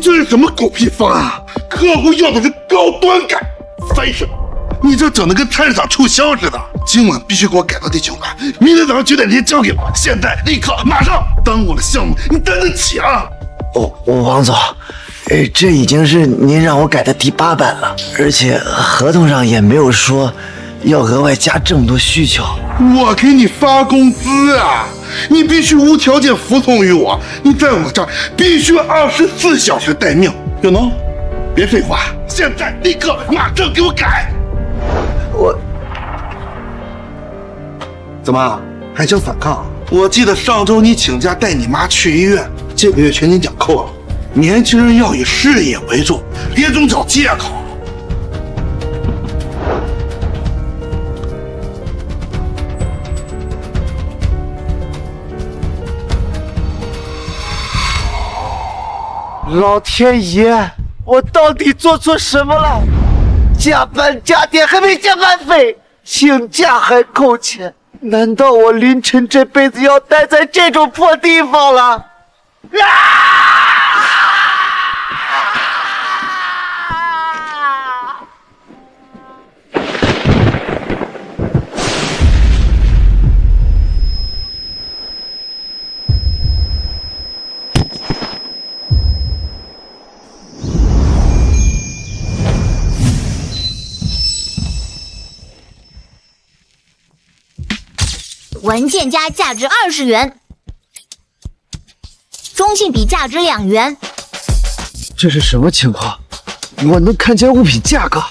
这是什么狗屁方案啊！客户要的是高端感，翻身。你这整的跟菜市场促销似的。今晚必须给我改到第9版，明天早上9点前交给我，现在立刻马上！当我的项目，你担得起啊！王总，这已经是您让我改的第8版了，而且合同上也没有说要额外加这么多需求。我给你发工资啊！你必须无条件服从于我，你在我这儿必须24小时待命，有能？别废话，现在立刻马上给我改！怎么还想反抗？我记得上周你请假带你妈去医院，这个月全勤奖扣了。年轻人要以事业为重，别总找借口。老天爷，我到底做错什么了？加班加点还没加班费，请假还扣钱，难道我凌晨这辈子要待在这种破地方了？文件夹价值20元，中性笔价值2元。这是什么情况？我能看见物品价格。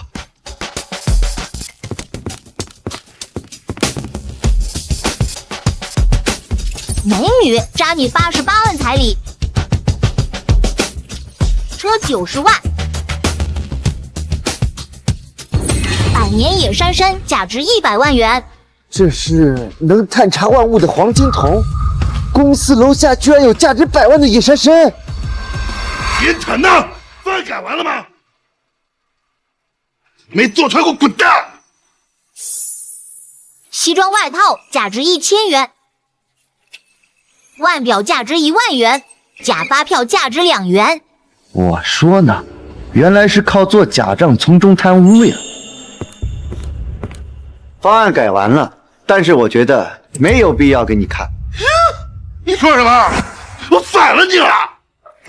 美女扎你88万彩礼，车90万。百年野山参价值100万元。这是能探查万物的黄金桶，公司楼下居然有价值100万的野山参。林产呢？饭改完了吗？没做出来给我滚蛋！西装外套价值1000元，腕表价值1万元，假发票价值2元。我说呢，原来是靠做假账从中贪污呀。方案改完了，但是我觉得没有必要给你看。你说什么？我反了你了！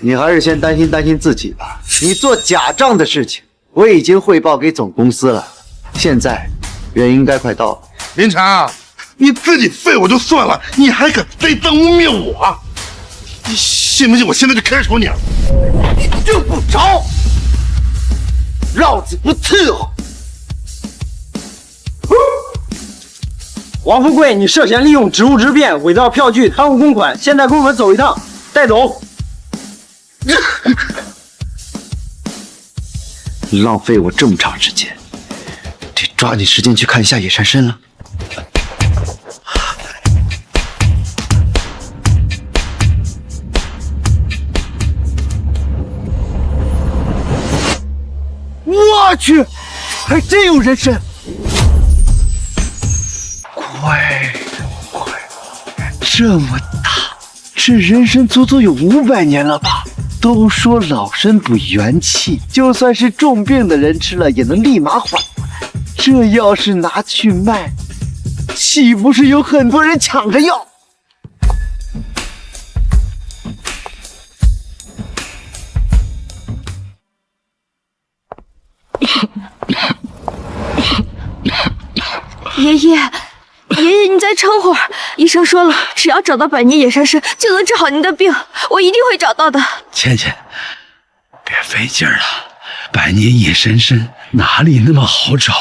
你还是先担心自己吧。你做假账的事情，我已经汇报给总公司了，现在人应该快到了。林晨，你自己废我就算了，你还敢栽赃污蔑我？你信不信我现在就开除你了？你用不着，老子不伺候。王富贵，你涉嫌利用职务之便伪造票据、贪污公款，现在跟我们走一趟，带走。浪费我这么长时间，得抓紧时间去看一下野山参了。我去，还真有人参！快，这么大，这人参足足有500年了吧？都说老参补元气，就算是重病的人吃了也能立马缓过来。这要是拿去卖，岂不是有很多人抢着要？爷爷，你再撑会儿。医生说了，只要找到百年野山参，就能治好您的病。我一定会找到的。倩倩，别费劲了，百年野山参哪里那么好找？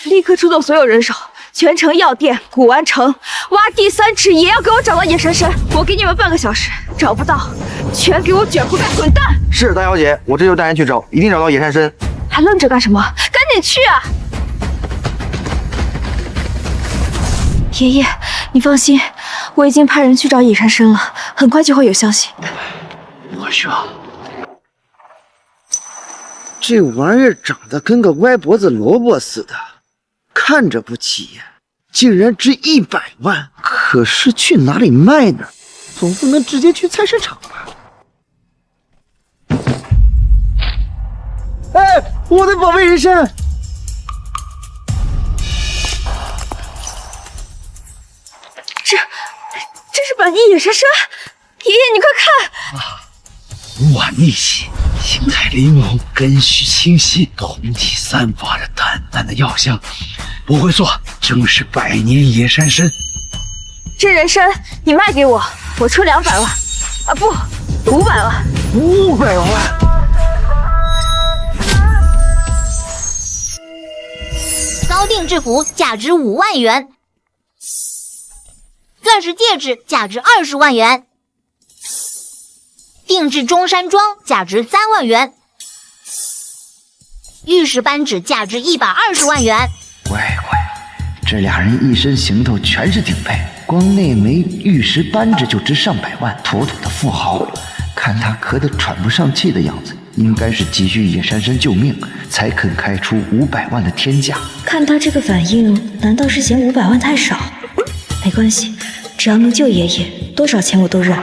立刻出动所有人手，全城药店、古玩城挖地3尺，也要给我找到野山参。我给你们半个小时，找不到，全给我卷铺盖滚蛋！是大小姐，我这就带人去找，一定找到野山参。还愣着干什么？赶紧去啊！爷爷，你放心，我已经派人去找野山参了，很快就会有消息。我说，这玩意儿长得跟个歪脖子萝卜似的，看着不起眼，竟然值100万。可是去哪里卖呢？总不能直接去菜市场吧？我的宝贝人参！这是百年野山参，爷爷你快看！五晚逆袭，形态玲珑，根须清晰，红体散发着淡淡的药香。不会错，正是百年野山参。这人参你卖给我，我出200万，啊不，500万。500万！高定制服价值5万元，钻石戒指价值20万元，定制中山装价值3万元，玉石扳指价值120万元。乖乖，这俩人一身行头全是顶配，光那枚玉石扳指就值上百万，妥妥的富豪。看他咳得喘不上气的样子，应该是急需野山参救命，才肯开出500万的天价。看他这个反应，难道是嫌500万太少？没关系，只要能救爷爷，多少钱我都认。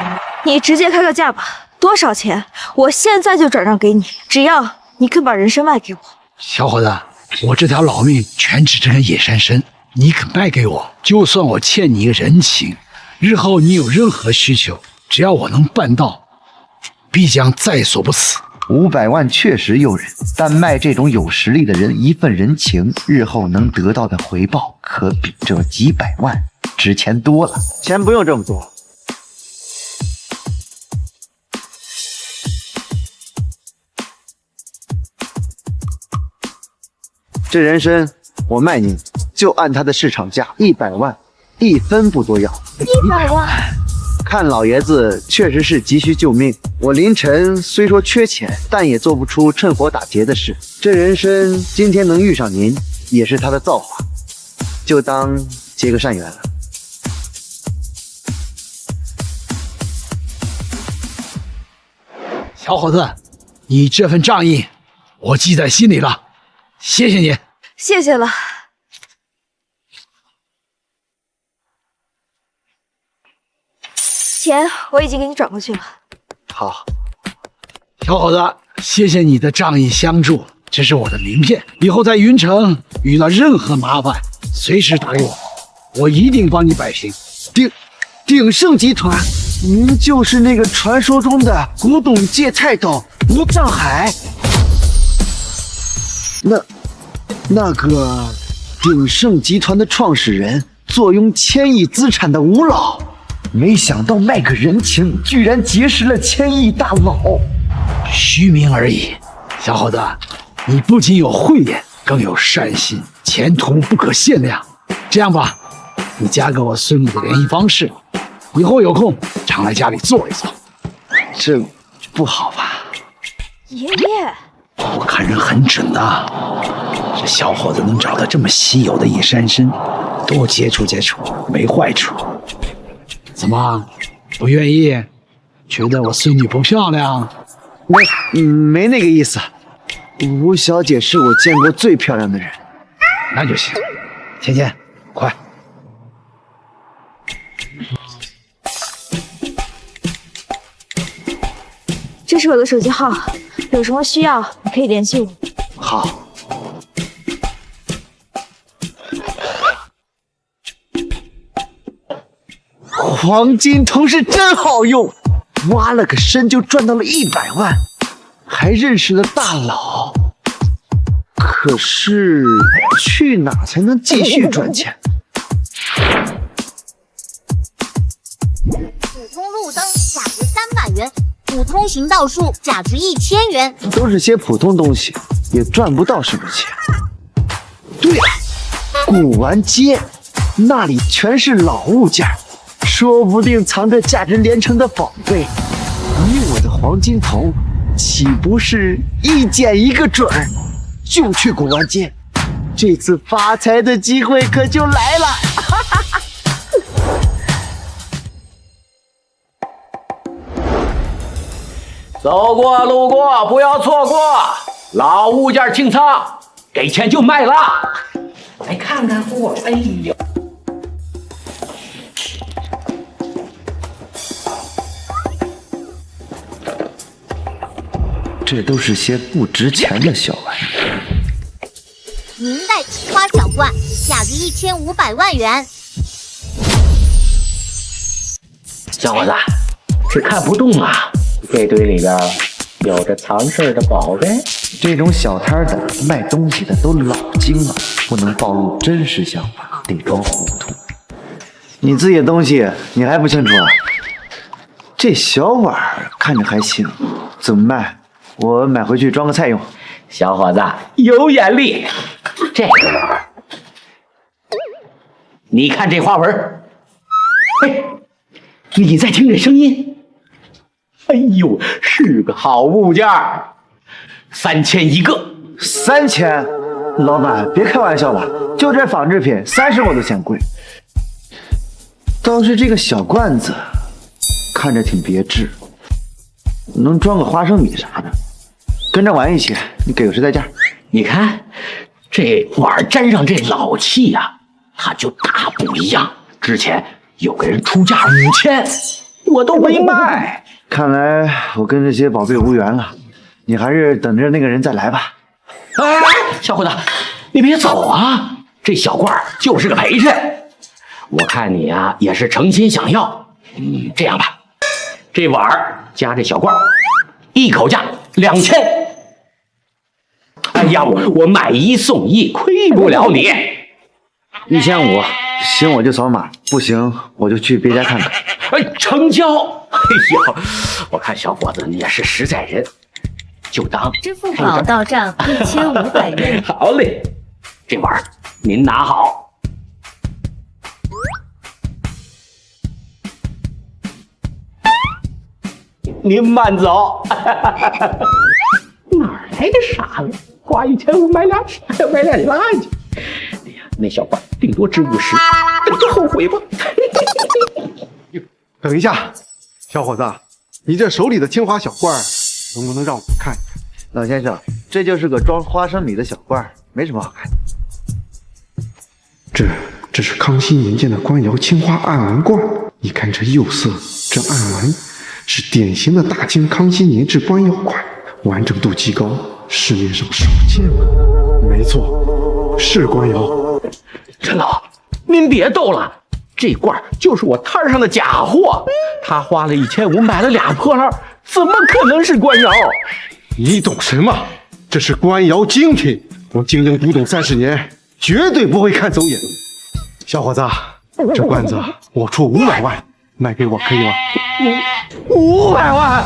你直接开个价吧，多少钱？我现在就转让给你，只要你肯把人参卖给我。小伙子，我这条老命全指这根野山参，你肯卖给我，就算我欠你一个人情，日后你有任何需求，只要我能办到，必将在所不辞。500万确实诱人，但卖这种有实力的人一份人情，日后能得到的回报可比这几百万值钱多了。钱不用这么多。这人参我卖你，就按它的市场价100万，1分不多要。100万？看老爷子确实是急需救命，我林晨虽说缺钱，但也做不出趁火打劫的事。这人参今天能遇上您，也是他的造化，就当结个善缘了。小伙子，你这份仗义，我记在心里了，谢谢你。谢谢了。钱我已经给你转过去了。好，小伙子，谢谢你的仗义相助，这是我的名片，以后在云城遇到任何麻烦，随时打给我，我一定帮你摆平。鼎盛集团，您就是那个传说中的古董界泰斗吴障海？那个鼎盛集团的创始人，坐拥1000亿资产的吴老，没想到卖个人情，居然结识了1000亿大佬。虚名而已。小伙子，你不仅有慧眼，更有善心，前途不可限量。这样吧，你加个我孙女的联系方式，以后有空常来家里坐一坐。这不好吧？爷爷，我看人很准呐，这小伙子能找到这么稀有的野山参，多接触接触没坏处。怎么，不愿意？觉得我孙女不漂亮？没那个意思。吴小姐是我见过最漂亮的人。那就行。芊芊，快！这是我的手机号，有什么需要你可以联系我。好。黄金铜是真好用，挖了个参就赚到了100万，还认识了大佬。可是去哪才能继续赚钱？普通路灯价值300元，普通行道树价值1000元。都是些普通东西，也赚不到什么钱。对了，古玩街那里全是老物件，说不定藏着价值连城的宝贝。以我的黄金头，岂不是一捡一个准儿？就去古玩街，这次发财的机会可就来了。走过路过不要错过，老物件清仓，给钱就卖了。来看看货，哎呦！这都是些不值钱的小玩意。罐，价值1500万元。小伙子，是看不动啊，这堆里边有着藏事的宝贝。这种小摊的卖东西的都老精了，不能暴露真实想法，得装糊涂。你自己的东西你还不清楚啊？这小碗看着还行，怎么卖？我买回去装个菜用。小伙子有眼力，这个碗，你看这花纹，哎，你再听这声音，哎呦，是个好物件，3000一个。3000？老板别开玩笑了，就这仿制品30我都嫌贵。倒是这个小罐子，看着挺别致，能装个花生米啥的。跟着玩一起，你给个实在价。你看这碗沾上这老气呀，它就大不一样。之前有个人出价5000，我都没卖。看来我跟这些宝贝无缘了，你还是等着那个人再来吧。哎，小伙子，你别走啊！这小罐就是个陪衬。我看你呀也是诚心想要。这样吧，这碗加这小罐，一口价2000。哎呀，我买1送1，亏不了你。1500，行我就扫码，不行我就去别家看看。哎，成交！哎呦，我看小伙子你也是实在人，就当支付宝到账1500元。好嘞，这碗您拿好。您慢走。哪来的傻子？花1500买俩垃圾。哎呀，那小罐顶多值50，等着后悔吧。等一下，小伙子，你这手里的青花小罐能不能让我看一看？老先生，这就是个装花生米的小罐，没什么好看的。这是康熙年间的官窑青花暗纹罐，你看这釉色，这暗纹是典型的大清康熙年制官窑款，完整度极高，市面上少见了。没错，是官窑。陈老，您别逗了，这罐就是我摊上的假货，他花了1500买了俩破烂，怎么可能是官窑？你懂什么？这是官窑精品，我经营古董30年，绝对不会看走眼。小伙子，这罐子我出500万，卖给我可以吗？500万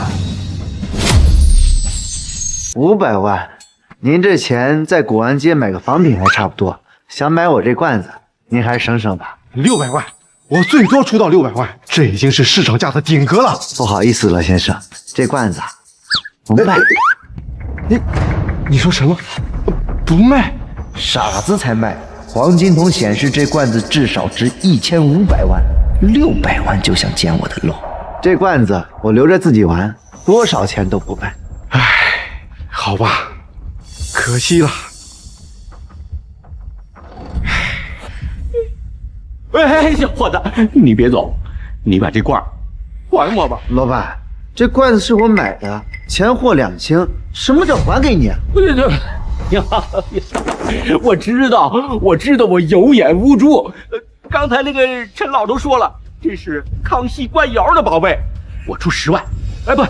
？500万？您这钱在古玩街买个仿品还差不多，想买我这罐子，您还是省省吧。600万，我最多出到600万，这已经是市场价的顶格了。不好意思了，先生，这罐子不卖。你说什么？不卖？傻子才卖！黄金筒显示这罐子至少值1500万，600万就想捡我的漏。这罐子我留着自己玩，多少钱都不卖。唉，好吧，可惜了。喂，小伙子，你别走，你把这罐还我吧。老板，这罐子是我买的，钱货两清，什么叫还给你啊？我知道我有眼无珠。刚才那个陈老都说了，这是康熙官窑的宝贝，我出10万，哎不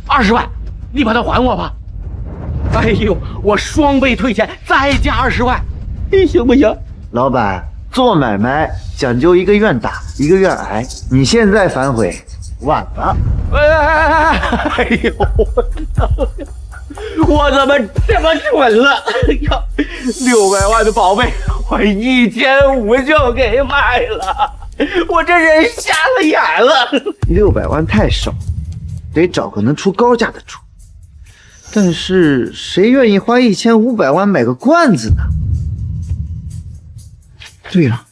，20万，你把它还我吧。哎呦，我双倍退钱，再加20万，你行不行？老板，做买卖讲究一个愿打一个愿挨，你现在反悔晚了。哎呦，我怎么这么蠢了？哎呀，600万的宝贝，我1500就给卖了，我这人瞎了眼了。600万太少，得找个能出高价的主。但是谁愿意花1500万买个罐子呢？对了，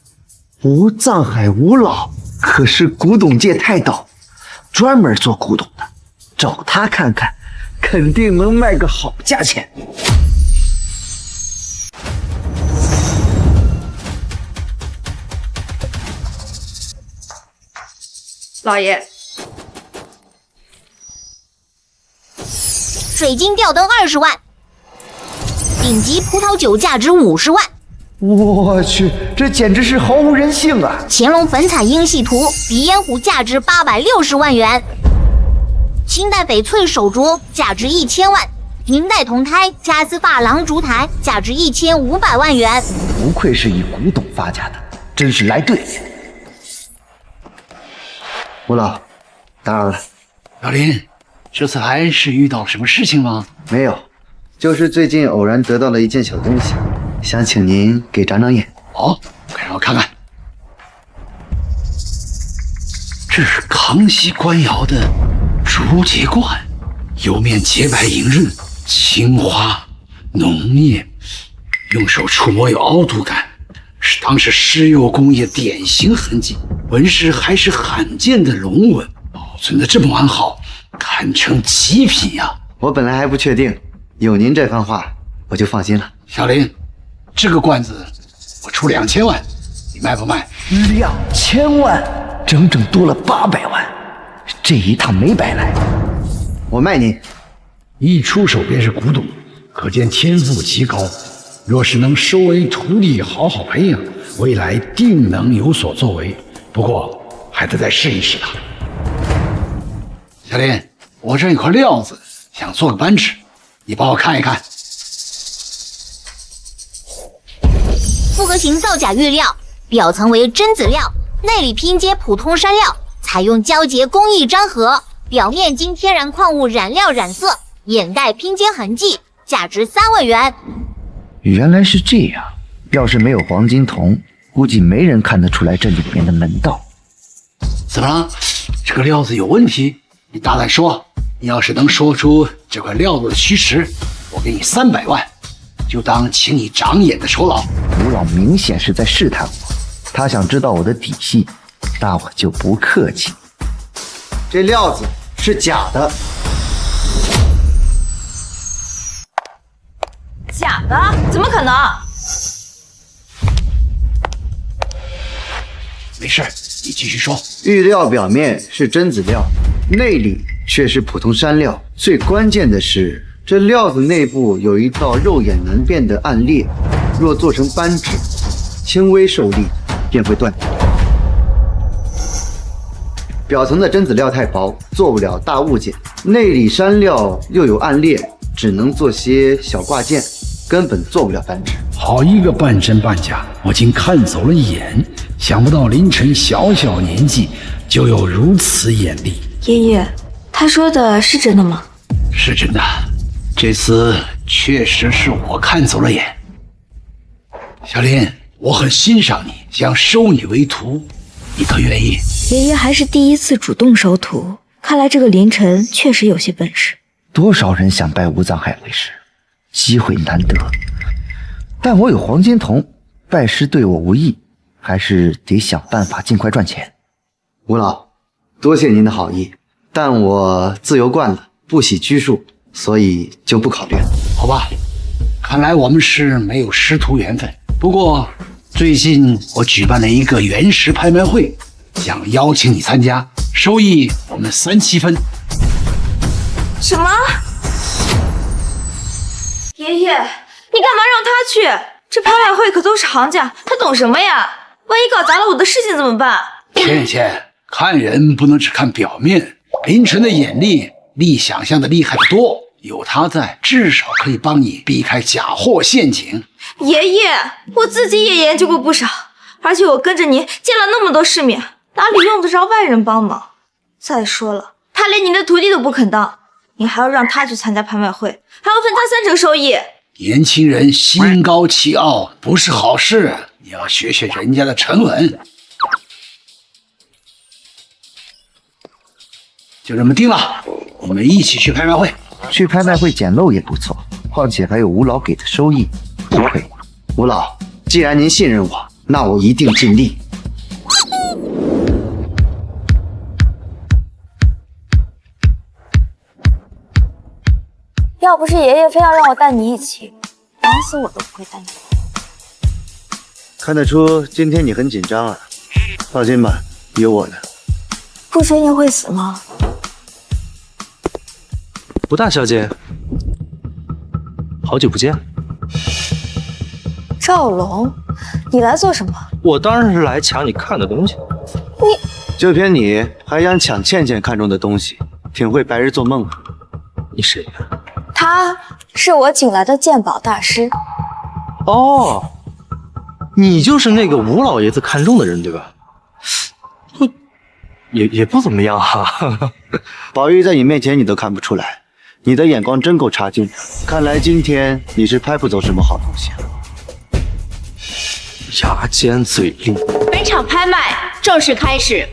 吴藏海吴老可是古董界泰斗，专门做古董的，找他看看，肯定能卖个好价钱。老爷，水晶吊灯20万，顶级葡萄酒价值50万，我去，这简直是毫无人性啊！乾隆粉彩英系图鼻烟壶价值860万元，清代翡翠手镯价值1000万，明代铜胎加斯珐琅烛台价值1500万元。不愧是以古董发家的，真是来对了。吴老，打扰了。小林，这次来是遇到什么事情吗？没有，就是最近偶然得到了一件小东西，想请您给长长眼。哦，快让我看看。这是康熙官窑的竹节冠，釉面洁白莹润，青花浓艳，用手触摸有凹凸感，是当时施釉工业典型痕迹。纹饰还是罕见的龙纹，保存的这么完好，堪称极品呀！我本来还不确定，有您这番话，我就放心了。小林，这个罐子我出2000万，你卖不卖？2000万，整整多了800万，这一趟没白来。我卖您。一出手便是古董，可见天赋极高。若是能收为徒弟，好好培养，未来定能有所作为。不过还得再试一试它。小林，我这有块料子，想做个扳指，你帮我看一看。复合型造假玉料，表层为榛子料，内里拼接普通山料，采用胶结工艺粘合，表面经天然矿物染料染色，掩盖拼接痕迹，价值3万元。原来是这样，要是没有黄金铜，估计没人看得出来这里面的门道。怎么了？这个料子有问题？你大胆说！你要是能说出这块料子的虚实，我给你300万，就当请你长眼的酬劳。吴老明显是在试探我，他想知道我的底细，那我就不客气。这料子是假的。假的？怎么可能？没事，你继续说。玉料表面是榛子料，内里却是普通山料。最关键的是，这料子内部有一道肉眼难辨的暗裂，若做成扳指，轻微受力便会断掉。表层的榛子料太薄，做不了大物件；内里山料又有暗裂，只能做些小挂件，根本做不了扳指。好一个半真半假，我竟看走了眼。想不到林晨小小年纪就有如此眼力。爷爷，他说的是真的吗？是真的，这次确实是我看走了眼。小林，我很欣赏你，想收你为徒，你可愿意？爷爷还是第一次主动收徒，看来这个林晨确实有些本事。多少人想拜吴藏海为师，机会难得，但我有黄金铜，拜师对我无益，还是得想办法尽快赚钱。吴老，多谢您的好意，但我自由惯了，不喜拘束，所以就不考虑了。好吧，看来我们是没有师徒缘分。不过最近我举办了一个原石拍卖会，想邀请你参加，收益我们3-7分。什么？爷爷，你干嘛让他去？这拍卖会可都是行家，他懂什么呀？万一搞砸了我的事情怎么办？倩倩，看人不能只看表面，林晨的眼力比想象的厉害得多，有他在，至少可以帮你避开假货陷阱。爷爷，我自己也研究过不少，而且我跟着您见了那么多世面，哪里用得着外人帮忙？再说了，他连您的徒弟都不肯当，你还要让他去参加拍卖会，还要分他30%收益。年轻人心高气傲不是好事，你要学学人家的沉稳。就这么定了，我们一起去拍卖会。去拍卖会捡漏也不错，况且还有吴老给的收益，不亏。吴老，既然您信任我，那我一定尽力。要不是爷爷非要让我带你一起，打死我都不会带你。看得出今天你很紧张啊，放心吧，有我呢。顾轩夜会死吗？吴大小姐，好久不见。赵龙，你来做什么？我当然是来抢你看的东西。就凭你还想抢倩倩看中的东西，挺会白日做梦啊！你谁呀？他是我请来的鉴宝大师。哦，你就是那个吴老爷子看中的人对吧？也不怎么样哈。宝玉在你面前你都看不出来，你的眼光真够差劲的。看来今天你是拍不走什么好东西了。牙尖嘴利。本场拍卖正式开始。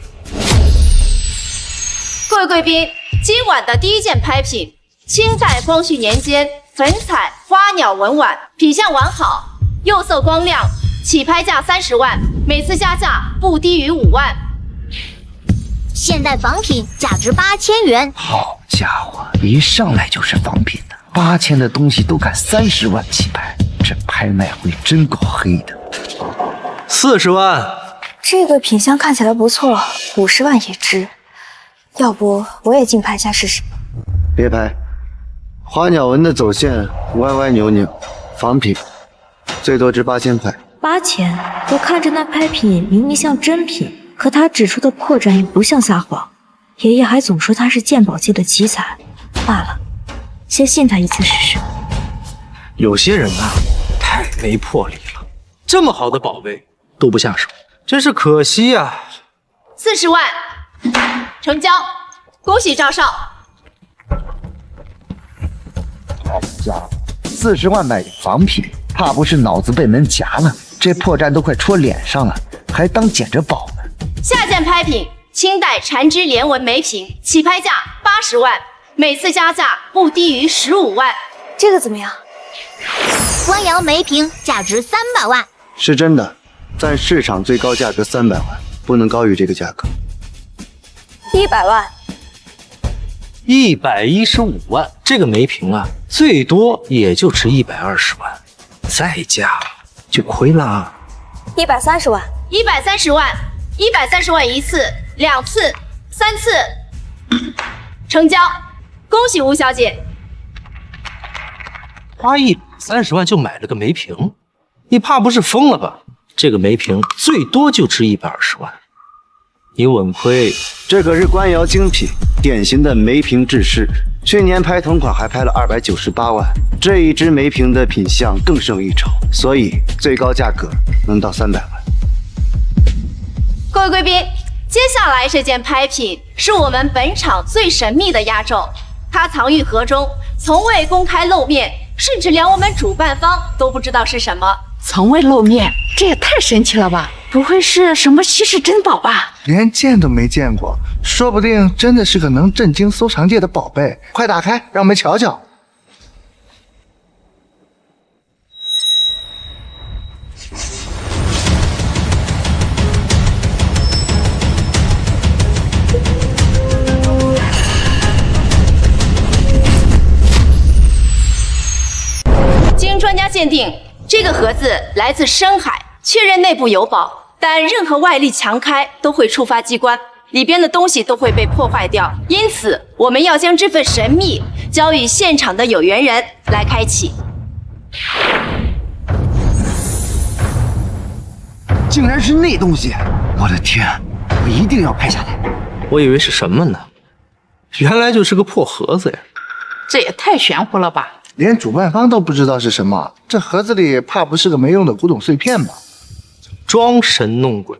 各位贵宾，今晚的第一件拍品，清代光绪年间粉彩花鸟纹碗，品相完好，釉色光亮，起拍价30万，每次加价不低于5万。现代仿品价值8000元。好家伙，一上来就是仿品的，8000的东西都敢30万起拍，这拍卖会真够黑的。40万。这个品相看起来不错，50万也值。要不我也竞拍一下试试？别拍，花鸟纹的走线歪歪扭扭，仿品，最多值8000块。8000？我看着那拍品明明像真品。可他指出的破绽又不像撒谎，爷爷还总说他是鉴宝界的奇才。罢了，先信他一次试试。有些人啊，太没魄力了，这么好的宝贝都不下手，真是可惜呀。40万，成交，恭喜赵少。好家伙，40万买仿品，怕不是脑子被门夹了？这破绽都快戳脸上了，还当捡着宝呢。下件拍品，清代缠枝莲纹梅瓶，起拍价80万，每次加价不低于15万。这个怎么样？官窑梅瓶价值300万。是真的，在市场最高价格300万，不能高于这个价格。100万。115万，这个梅瓶啊，最多也就值120万，再加就亏了。130万。130万，130万1次、2次、3次，成交，恭喜吴小姐。花130万就买了个梅瓶，你怕不是疯了吧？这个梅瓶最多就值120万，你稳亏。这可是官窑精品，典型的梅瓶制式。去年拍同款还拍了298万，这一只梅瓶的品相更胜一筹，所以最高价格能到300万。各位贵宾，接下来这件拍品是我们本场最神秘的压轴，它藏于盒中，从未公开露面，甚至连我们主办方都不知道是什么。从未露面，这也太神奇了吧？不会是什么稀世珍宝吧？连见都没见过，说不定真的是个能震惊收藏界的宝贝。快打开，让我们瞧瞧。经专家鉴定，这个盒子来自深海，确认内部有宝，但任何外力强开都会触发机关，里边的东西都会被破坏掉。因此，我们要将这份神秘交予现场的有缘人来开启。竟然是那东西！我的天，我一定要拍下来。我以为是什么呢？原来就是个破盒子呀！这也太玄乎了吧！连主办方都不知道是什么，这盒子里怕不是个没用的古董碎片吧？装神弄鬼，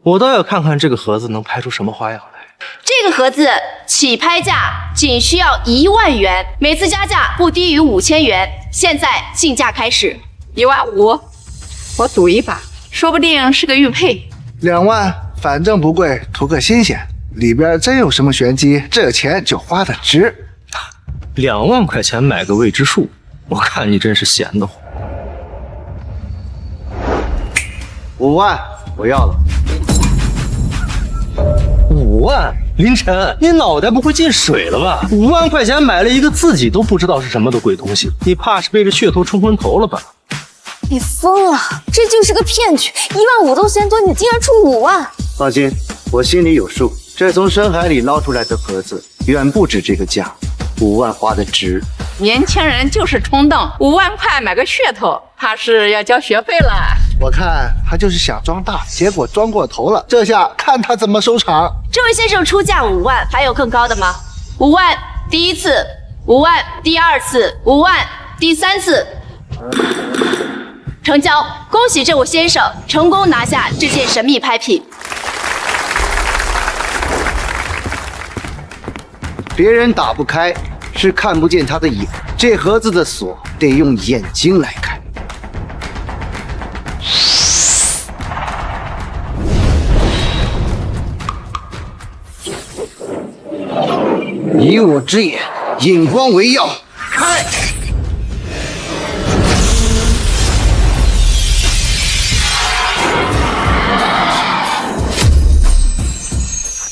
我倒要看看这个盒子能拍出什么花样来。这个盒子起拍价仅需要1万元，每次加价不低于5000元。现在竞价开始。15000，我赌一把，说不定是个玉佩。2万，反正不贵，图个新鲜。里边真有什么玄机，这钱就花得值。2万块钱买个未知数，我看你真是闲得慌。5万，我要了。5万，凌晨，你脑袋不会进水了吧？5万块钱买了一个自己都不知道是什么的鬼东西，你怕是被这噱头冲昏头了吧？你疯了，这就是个骗局！15000都嫌多，你竟然出5万！放心，我心里有数。这从深海里捞出来的盒子远不止这个价，5万花的值。年轻人就是冲动，5万块买个噱头，怕是要交学费了。我看他就是想装大，结果装过头了。这下看他怎么收场。这位先生出价5万，还有更高的吗？5万第一次，5万第二次，5万第三次。成交！恭喜这位先生成功拿下这件神秘拍品。别人打不开，是看不见他的眼。这盒子的锁得用眼睛来看。以我之眼，引光为耀，开！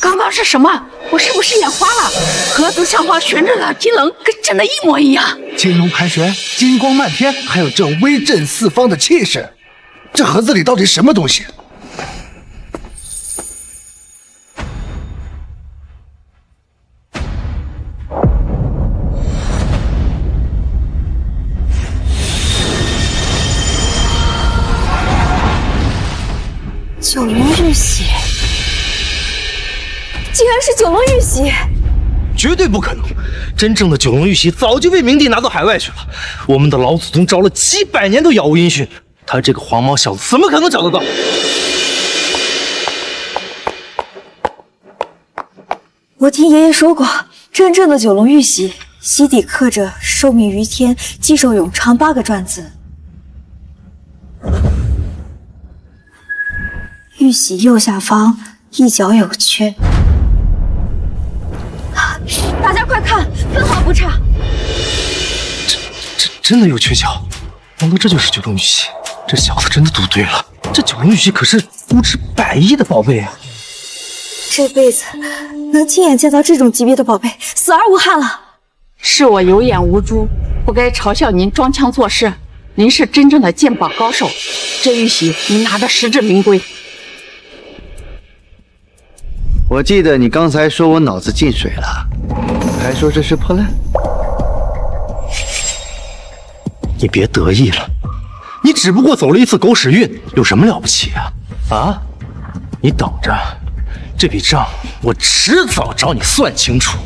刚刚是什么？我是不是眼花了？盒子像画旋转的金龙，跟真的一模一样。金龙盘旋，金光漫天，还有这威震四方的气势。这盒子里到底什么东西？九龙玉玺，竟然是九龙玉玺！绝对不可能！真正的九龙玉玺早就被明帝拿到海外去了。我们的老祖宗找了几百年都杳无音讯，他这个黄毛小子怎么可能找得到？我听爷爷说过，真正的九龙玉玺玺底刻着“寿命于天，既寿永昌”8个篆字。玉玺右下方一角有缺，大家快看，分毫不差。这真的有缺角？难道这就是九龙玉玺？这小子真的赌对了。这九龙玉玺可是估值100亿的宝贝啊！这辈子能亲眼见到这种级别的宝贝，死而无憾了。是我有眼无珠，不该嘲笑您装腔作势。您是真正的鉴宝高手，这玉玺您拿的实至名归。我记得你刚才说我脑子进水了，还说这是破烂。你别得意了，你只不过走了一次狗屎运，有什么了不起啊？啊！你等着，这笔账我迟早找你算清楚。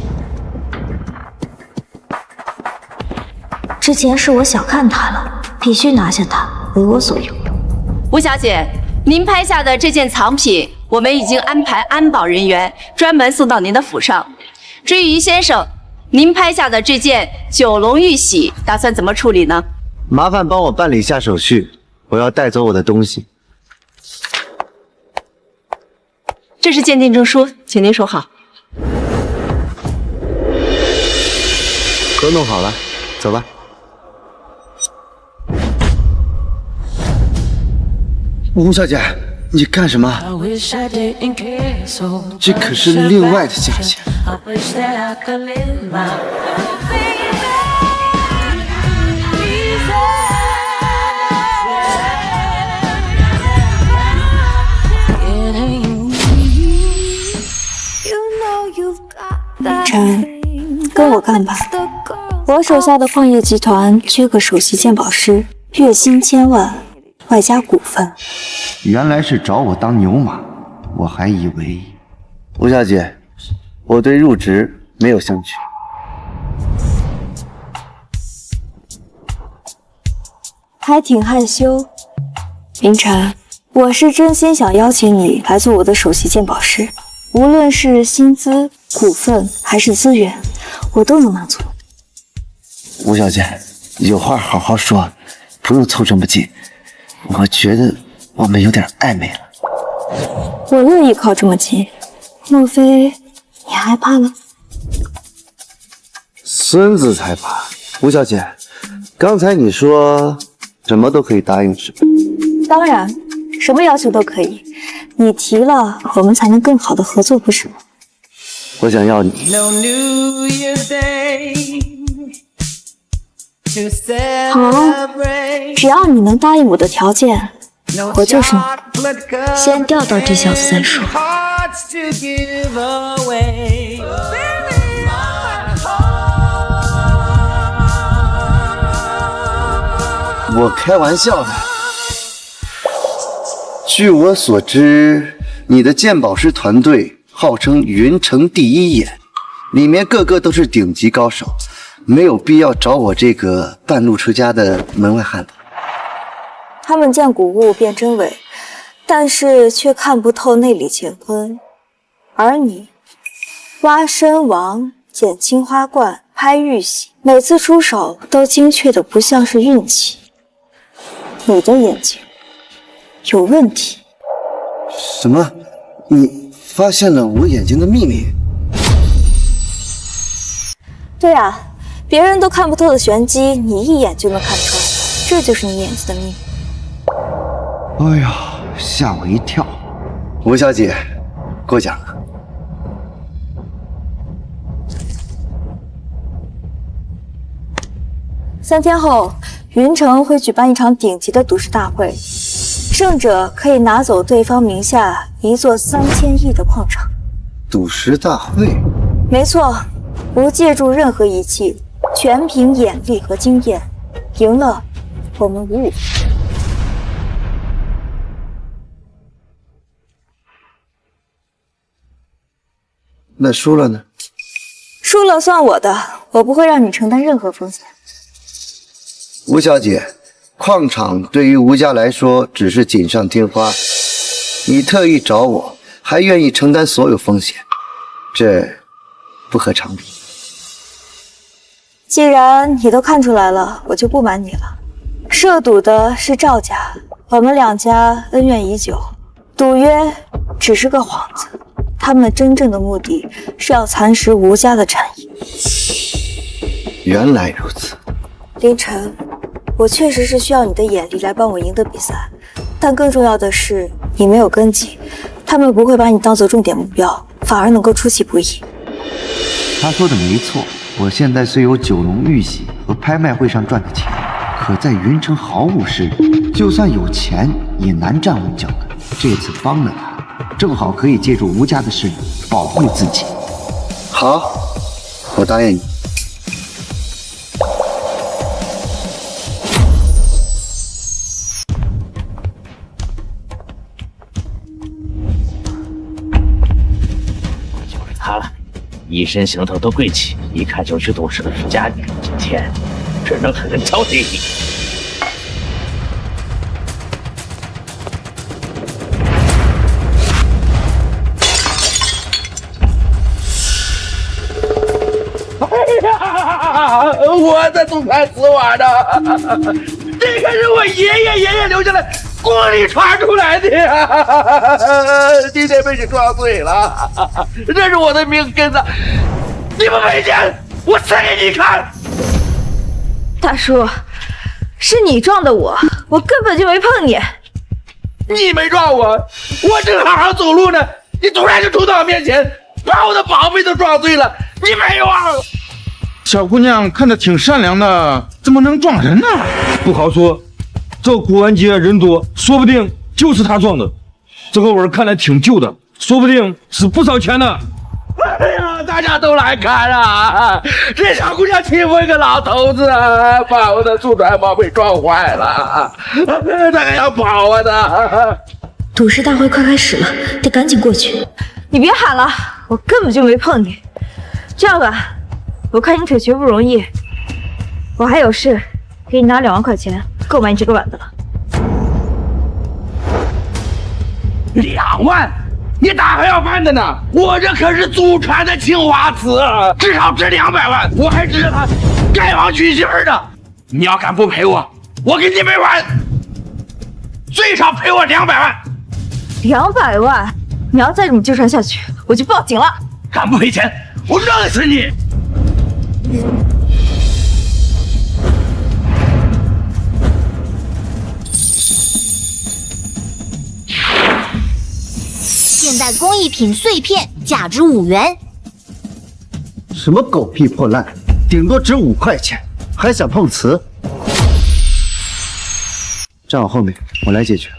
之前是我小看他了，必须拿下他，为我所用。吴小姐，您拍下的这件藏品，我们已经安排安保人员专门送到您的府上。至于于先生，您拍下的这件九龙玉玺，打算怎么处理呢？麻烦帮我办理一下手续，我要带走我的东西。这是鉴定证书，请您收好。都弄好了，走吧。吴小姐，你干什么？这可是另外的价钱。晨，跟我干吧。我手下的矿业集团缺个首席鉴宝师，月薪1000万，外加股份。原来是找我当牛马，我还以为……吴小姐，我对入职没有兴趣。还挺害羞。明晨，我是真心想邀请你来做我的首席鉴宝师，无论是薪资、股份还是资源，我都能满足。吴小姐，有话好好说，不用凑这么近。我觉得我们有点暧昧了。我乐意靠这么近，莫非你害怕了？孙子才怕！吴小姐，刚才你说什么都可以答应是吧？当然，什么要求都可以，你提了，我们才能更好的合作，不是吗？我想要你。好啊，只要你能答应我的条件，我就是你的。先钓到这小子再说。我开玩笑的。据我所知，你的鉴宝师团队号称云城第一眼，里面个个都是顶级高手，没有必要找我这个半路出家的门外汉吧？他们见古物辨真伪，但是却看不透内里乾坤。而你，挖身王、捡青花罐、拍玉玺，每次出手都精确的不像是运气。你的眼睛有问题。什么？你发现了我眼睛的秘密？对啊，别人都看不透的玄机，你一眼就能看出来，这就是你眼睛的秘密。哎呀，吓我一跳！吴小姐，过奖了。3天后，云城会举办一场顶级的赌石大会，胜者可以拿走对方名下一座3000亿的矿场。赌石大会？没错，不借助任何仪器，全凭眼力和经验。赢了，我们55分。那输了呢？输了算我的，我不会让你承担任何风险。吴小姐，矿场对于吴家来说只是锦上添花，你特意找我，还愿意承担所有风险，这不合常理。既然你都看出来了，我就不瞒你了。涉赌的是赵家，我们2家恩怨已久，赌约只是个幌子，他们真正的目的是要蚕食吴家的产业。原来如此。凌晨，我确实是需要你的眼力来帮我赢得比赛，但更重要的是你没有根基，他们不会把你当做重点目标，反而能够出其不意。他说的没错，我现在虽有九龙玉玺和拍卖会上赚的钱，可在云城毫无势力，就算有钱也难站稳脚跟。这次帮了他，正好可以借助吴家的势力保护自己。好，我答应你。他了，一身行头都贵气，一看就是赌石的富家女。今天只能狠狠敲打你。哎呀，我的祖传瓷碗呢？这可是我爷爷留下来宫里传出来的呀！今天被你撞碎了，这是我的命根子，你不赔钱，我死给你看！大叔，是你撞的我，我根本就没碰你。你没撞我，我正好好走路呢，你突然就冲到我面前，把我的宝贝都撞碎了，你没有啊？小姑娘看着挺善良的，怎么能撞人呢？不好说，这古玩街人多，说不定就是他撞的。这个碗看来挺旧的，说不定值不少钱呢。哎呀，大家都来看啊！这小姑娘欺负一个老头子，把我的祖传宝贝撞坏了，她还要跑啊的。赌石大会快开始了，得赶紧过去。你别喊了，我根本就没碰你。这样吧，我看你腿瘸不容易，我还有事，给你拿2万块钱，够买你这个碗的了。2万？你打还要饭的呢？我这可是祖传的青花瓷，至少值200万，我还值他盖房娶媳妇的。你要敢不赔我，我跟你没完！最少赔我200万。200万？你要再这么纠缠下去，我就报警了。敢不赔钱，我弄死你！现代工艺品碎片价值5元。什么狗屁破烂，顶多值5块钱，还想碰瓷？站我后面，我来解决。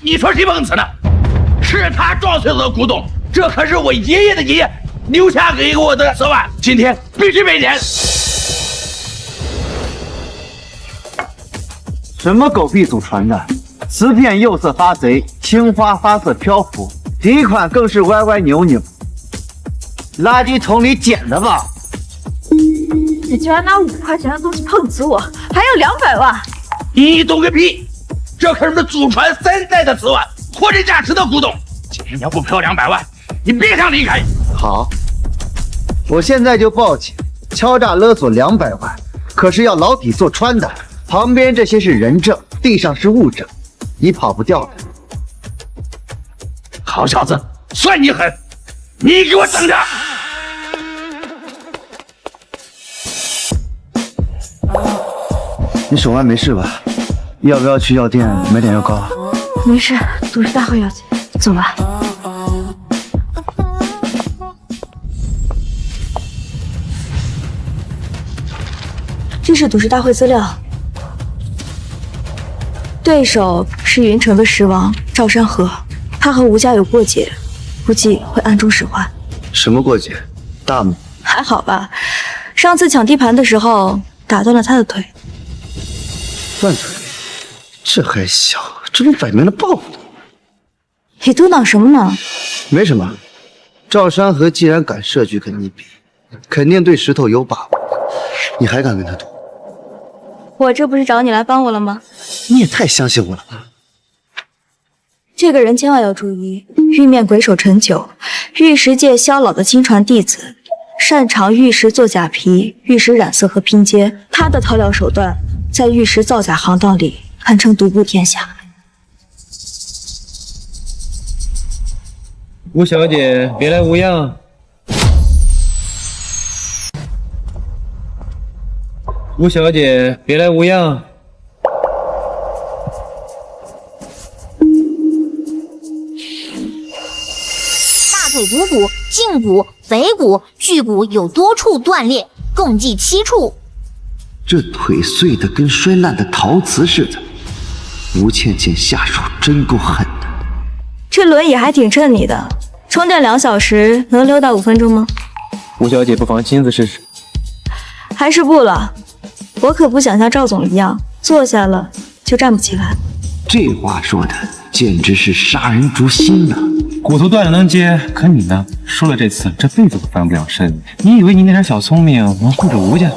你说谁碰瓷呢？是他撞碎了古董，这可是我爷爷的爷爷留下给我的瓷碗，今天必须赔钱。什么狗屁祖传的，瓷片釉色发贼，青花发色漂浮，底款更是歪歪扭扭。垃圾桶里捡的吧？你居然拿5块钱的东西碰瓷我，还要200万！你懂个屁！这可是我们祖传3代的瓷碗，货真价实的古董。今天你要不赔我200万，你别想离开。好，我现在就报警，敲诈勒索200万，可是要牢底坐穿的。旁边这些是人证，地上是物证，你跑不掉的。好小子，算你狠！你给我等着！你手腕没事吧？要不要去药店买点药膏啊？没事，赌石大会要紧，走吧。这是赌石大会资料，对手是云城的狮王赵山河，他和吴家有过节，估计会暗中使唤。什么过节？大吗？还好吧，上次抢地盘的时候打断了他的腿。断腿？这还小，这不摆明了报复你？你嘟囔什么呢？没什么。赵山河既然敢设局跟你比，肯定对石头有把握。你还敢跟他赌？我这不是找你来帮我了吗？你也太相信我了吧！这个人千万要注意，玉面鬼手陈九，玉石界萧老的亲传弟子，擅长玉石做假皮、玉石染色和拼接。他的韬略手段，在玉石造假行当里堪称独步天下。吴小姐，别来无恙。吴小姐，别来无恙。大腿股骨、胫骨、腓骨、巨骨有多处断裂，共计7处。这腿碎的跟摔烂的陶瓷似的，吴倩倩下手真够狠的。这轮椅还挺衬你的，充电2小时，能溜达5分钟吗？吴小姐不妨亲自试试。还是不了，我可不想像赵总一样，坐下了就站不起来。这话说的简直是杀人诛心呐！骨头断了能接，可你呢？输了这次，这辈子都翻不了身。你以为你那点小聪明能护着吴家？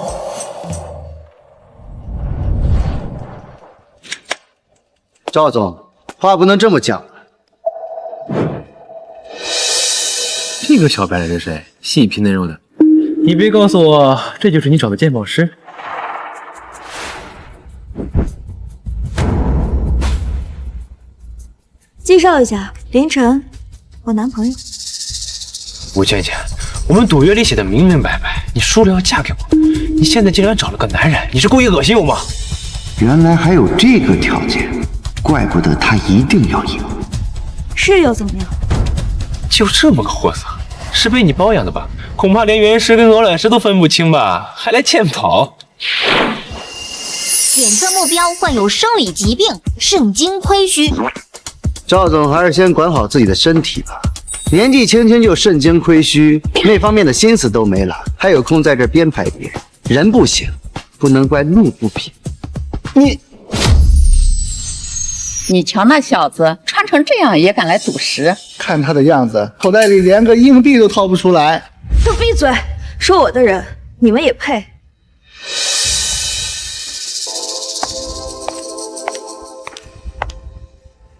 赵总，话不能这么讲。这个小白脸是谁？细皮嫩肉的，你别告诉我这就是你找的鉴宝师。介绍一下，林晨，我男朋友。吴倩倩，我们赌约里写的明明白白，你输了要嫁给我，你现在竟然找了个男人，你是故意恶心我吗？原来还有这个条件，怪不得他一定要赢。是又怎么样？就这么个货色，是被你包养的吧？恐怕连原石跟鹅卵石都分不清吧，还来鉴宝？检测目标患有生理疾病，肾精亏虚。赵总还是先管好自己的身体吧，年纪轻轻就肾精亏虚，那方面的心思都没了，还有空在这编排别人。人不行，不能怪路不平。你瞧那小子穿成这样也敢来赌石，看他的样子，口袋里连个硬币都掏不出来。都闭嘴！说我的人，你们也配？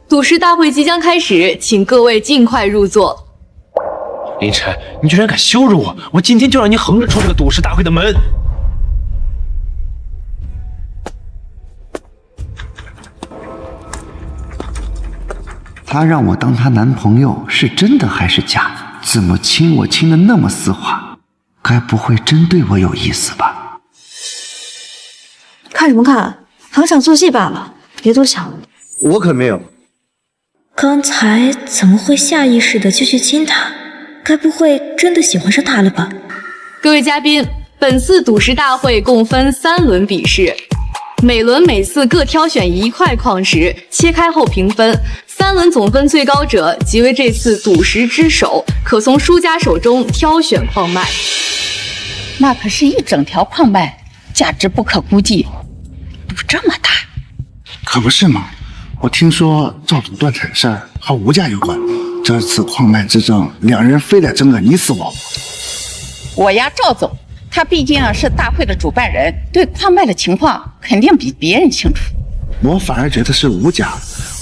赌石大会即将开始，请各位尽快入座。林晨，你居然敢羞辱我！我今天就让你横着出这个赌石大会的门！他让我当他男朋友是真的还是假的？怎么亲我亲的那么丝滑？该不会真对我有意思吧？看什么看？逢场作戏罢了，别多想。我可没有。刚才怎么会下意识的就去亲他？该不会真的喜欢上他了吧？各位嘉宾，本次赌石大会共分3轮比试，每轮每次各挑选1块矿石，切开后平分，3轮总分最高者即为这次赌石之首，可从输家手中挑选矿脉。那可是一整条矿脉，价值不可估计，赌这么大。可不是嘛，我听说赵总断产的事儿和吴家有关，这次矿脉之争，两人非得争个你死我活。我呀，赵总，他毕竟是大会的主办人，对矿脉的情况肯定比别人清楚。我反而觉得是吴家，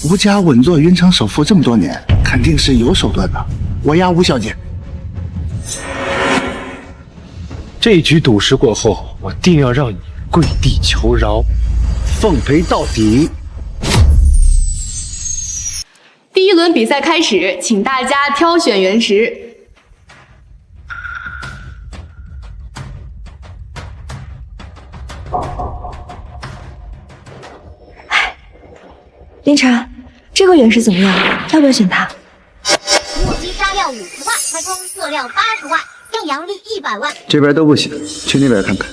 吴家稳坐云城首富这么多年，肯定是有手段的。我压吴小姐。这一局赌石过后，我定要让你跪地求饶，奉陪到底。第一轮比赛开始，请大家挑选原石。林晨，这个原石怎么样？要不要选它？木屐沙料50万，开通色料80万，正阳绿100万。这边都不行，去那边看看。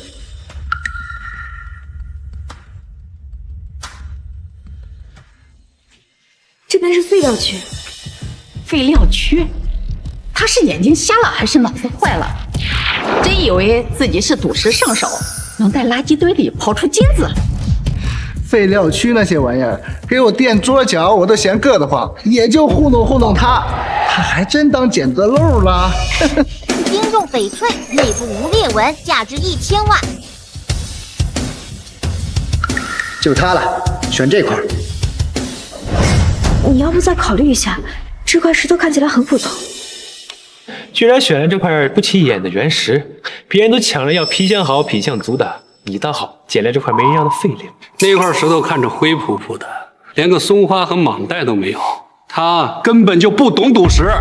这边是废料区。废料区？他是眼睛瞎了还是脑子坏了？真以为自己是赌石圣手，能在垃圾堆里刨出金子？废料区那些玩意儿，给我垫桌角我都嫌硌得慌，也就糊弄糊弄他，他还真当捡子漏了。金重翡翠，内部无裂纹，价值1000万。就它了，选这块。你要不再考虑一下？这块石头看起来很普通。居然选了这块不起眼的原石，别人都抢着要皮相好、品相足的，你倒好，捡了这块没人要的废料。那块石头看着灰扑扑的，连个松花和蟒带都没有，他根本就不懂赌石，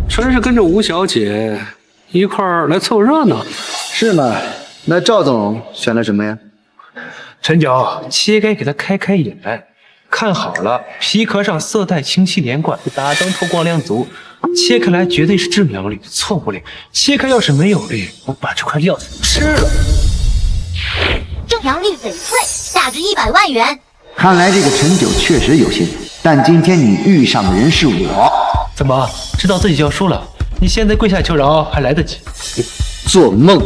纯是跟着吴小姐一块儿来凑热闹。是吗？那赵总选了什么呀？陈九，切开给他开开眼，看好了，皮壳上色带清晰连贯，打灯透光亮足，切开来绝对是正阳绿，错不了。切开要是没有绿，我把这块料子吃了。正阳绿翡翠，价值100万元。看来这个陈九确实有心，但今天你遇上的人是我。怎么知道自己就要输了？你现在跪下求饶还来得及。做梦！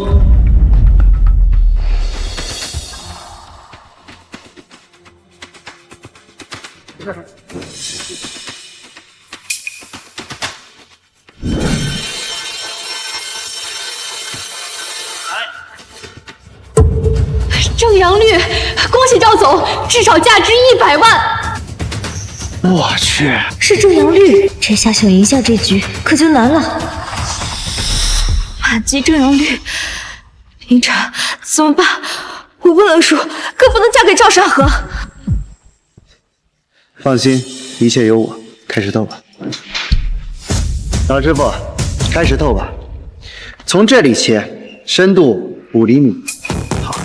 正阳绿，恭喜赵总，至少价值100万。我去，是正阳绿，这下想赢下这局可就难了。满级正阳绿，林晨怎么办？我不能输，更不能嫁给赵山河。放心，一切有我。开始透吧，老师傅，开始透吧。从这里切，深度5厘米。好。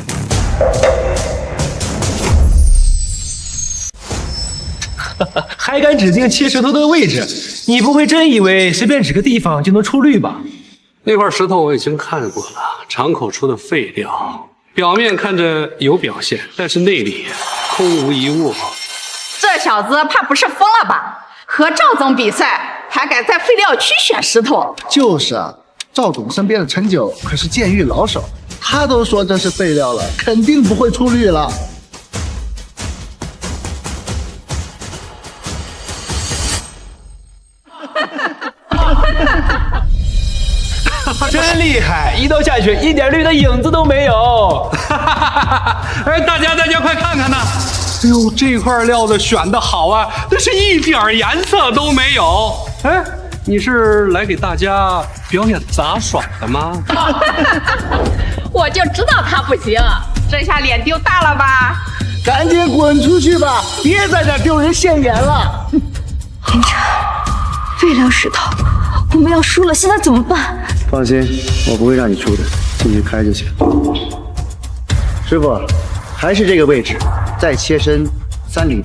还敢指定切石头的位置？你不会真以为随便指个地方就能出绿吧？那块石头我已经看过了，厂口出的废料，表面看着有表现，但是内里空无一物。这小子怕不是疯了吧？和赵总比赛，还敢在废料区选石头？就是啊，赵总身边的陈九可是剑域老手，他都说这是废料了，肯定不会出绿了。真厉害，一刀下去一点绿的影子都没有。哎，大家快看看呐！哎呦，这块料子选的好啊，那是一点颜色都没有。哎，你是来给大家表演杂耍的吗？我就知道他不行，这下脸丢大了吧？赶紧滚出去吧，别在这丢人现眼了。林晨，废料石头，我们要输了，现在怎么办？放心，我不会让你输的，继续开就行。师傅，还是这个位置，再切深3厘米。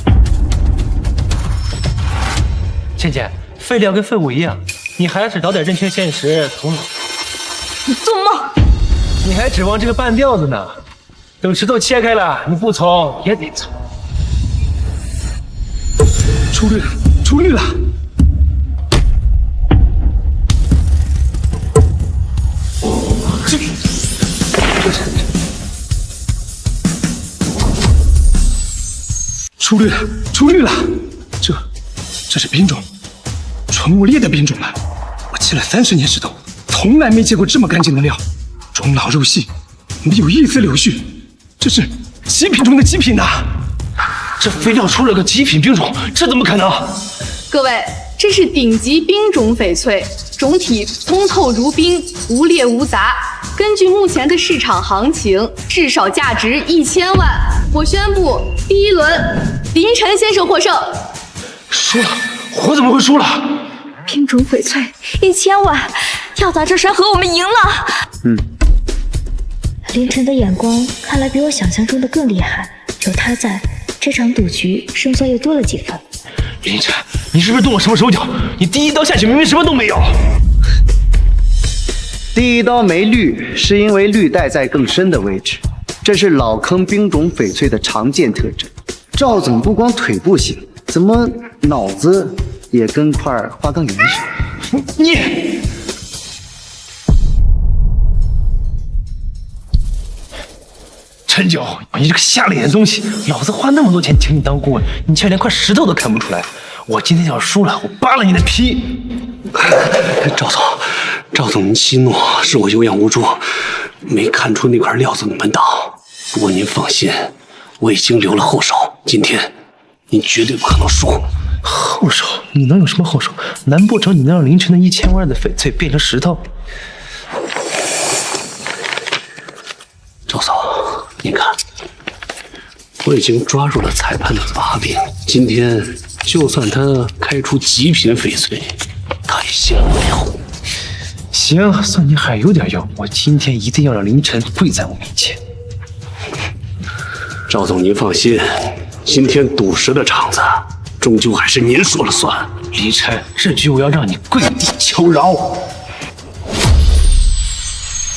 倩倩，废料跟废物一样，你还是早点认清现实，头脑。你做梦！你还指望这个半吊子呢？等石头切开了，你不从也得从。出绿了，出绿了！出绿了，出绿了！这是冰种，纯物烈的冰种了。我沏了30年石头，从来没见过这么干净的料，中老肉细，没有一丝柳絮。这是极品中的极品呐！这废料出了个极品冰种，这怎么可能？各位，这是顶级冰种翡翠，种体通透如冰，无裂无杂。根据目前的市场行情，至少价值1000万。我宣布，第一轮林晨先生获胜。输了，我怎么会输了？冰种翡翠1000万，跳蚤这山河我们赢了。凌晨的眼光看来比我想象中的更厉害，有他在，这场赌局胜算又多了几分。凌晨，你是不是动了什么手脚？你第一刀下去明明什么都没有。第一刀没绿，是因为绿带在更深的位置，这是老坑冰种翡翠的常见特征。赵总不光腿不行，怎么脑子也跟块花岗岩似的？你陈九，你这个瞎了眼的东西！老子花那么多钱请你当顾问，你却连块石头都看不出来。我今天要输了，我扒了你的皮！赵总，您息怒，是我有眼无珠，没看出那块料子的门道。不过您放心，我已经留了后手，今天您绝对不可能输。后手？你能有什么后手？难不成你能让凌晨的1000万的翡翠变成石头？赵总，您看，我已经抓住了裁判的把柄，今天就算他开出极品翡翠，他也信不了。行，算你还有点用，我今天一定要让凌晨跪在我面前。赵总，您放心，今天赌石的场子终究还是您说了算。凌晨，这局我要让你跪地求饶。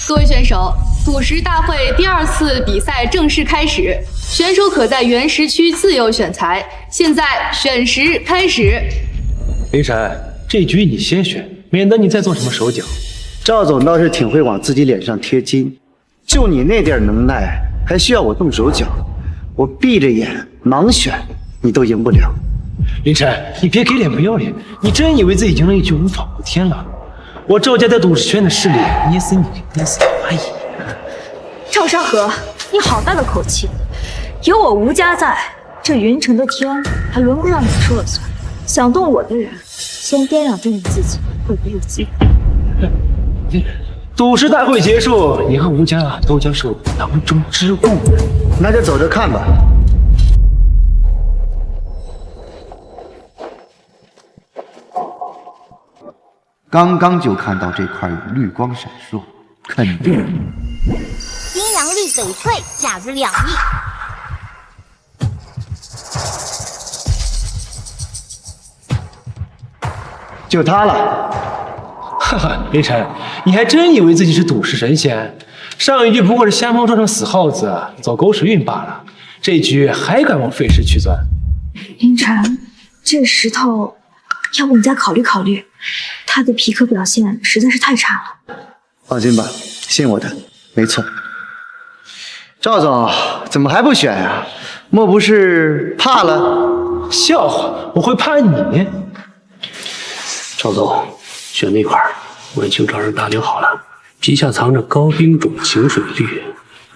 各位选手，赌石大会第2次比赛正式开始，选手可在原石区自由选材。现在选石开始。凌晨，这局你先选，免得你再做什么手脚。赵总倒是挺会往自己脸上贴金，就你那点能耐，还需要我动手脚？我闭着眼盲选，你都赢不了。凌晨，你别给脸不要脸，你真以为自己赢了一局无法无天了？我赵家在赌石圈的势力，捏死你，捏死蚂蚁。赵山河，你好大的口气！有我吴家在，这云城的天还轮不到你说了算。想动我的人，先掂量着你自己，会不会有机会？赌石大会结束，你和吴家都将受囊中之物。那就走着看吧。刚刚就看到这块有绿光闪烁，肯定阴阳绿翡翠价值2亿。就它了。哈哈，凌晨，你还真以为自己是赌石神仙？上一局不过是瞎猫撞上死耗子，走狗屎运罢了。这局还敢往废石区钻？凌晨，这石头，要不你再考虑考虑？他的皮壳表现实在是太差了。放心吧，信我的，没错。赵总，怎么还不选呀？莫不是怕了？笑话，我会怕你？赵总，选那块我已经找人打理好了，皮下藏着高冰种晴水绿，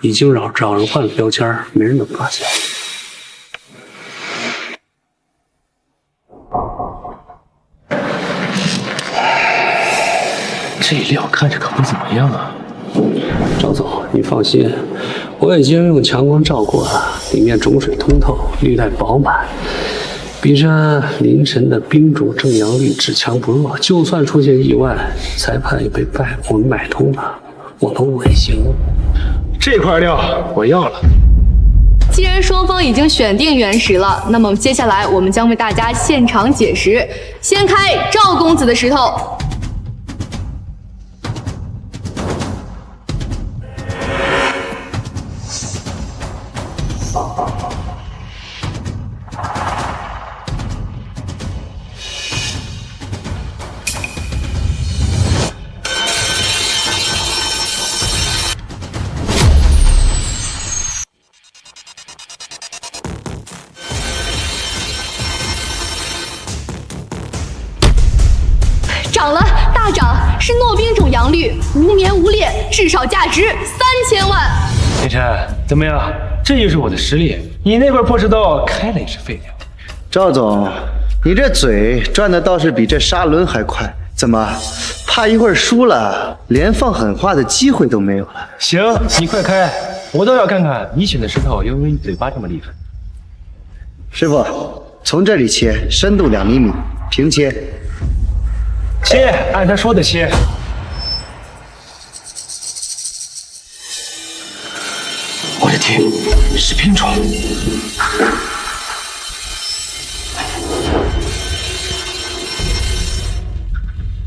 已经找人换了标签，没人能发现。这料看着可不怎么样啊。赵总，你放心，我已经用强光照过了，里面种水通透，绿带饱满，比这凌晨的冰种正阳绿只强不弱。就算出现意外，裁判也被我们买通了，我们稳行。这块料我要了。既然双方已经选定原石了，那么接下来我们将为大家现场解石。先开赵公子的石头。是诺冰种杨绿，无棉无裂，至少价值3000万。林晨，怎么样？这就是我的实力。你那块破石头开了也是废料。赵总，你这嘴转的倒是比这砂轮还快，怎么怕一会儿输了，连放狠话的机会都没有了？行，你快开，我倒要看看你选的石头有没有你嘴巴这么厉害。师傅，从这里切，深度2厘米，平切。切，按他说的切。我的天，是冰虫！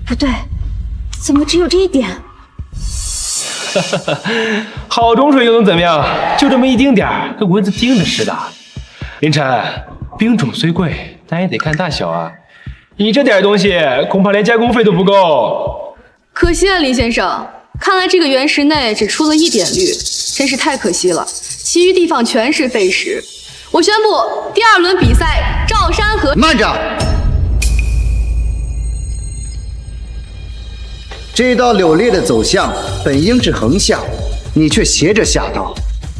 不对，怎么只有这一点？好种水又能怎么样？就这么一丁点儿，跟蚊子叮的似的。林晨，冰种虽贵，但也得看大小啊。你这点东西，恐怕连加工费都不够。可惜了，林先生，看来这个原石内只出了1点绿，真是太可惜了。其余地方全是废石。我宣布，第2轮比赛，赵山河。慢着！这道柳裂的走向本应是横向，你却斜着下刀，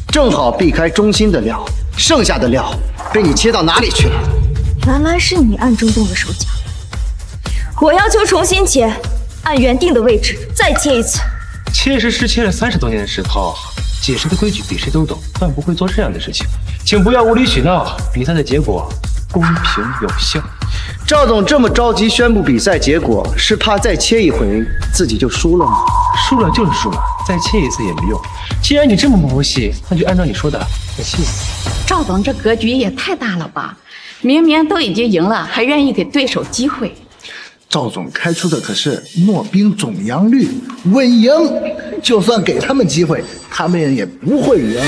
正好避开中心的料，剩下的料被你切到哪里去了？原来是你暗中动的手脚。我要求重新切，按原定的位置再切一次。切石师切了30多年的石头，解释的规矩比谁都懂，但不会做这样的事情。请不要无理取闹，比赛的结果公平有效。赵总这么着急宣布比赛结果，是怕再切一回自己就输了吗？输了就是输了，再切一次也没用。既然你这么不服气，那就按照你说的再切一次。赵总这格局也太大了吧！明明都已经赢了，还愿意给对手机会。赵总开出的可是诺冰种杨绿，稳赢。就算给他们机会，他们也不会赢。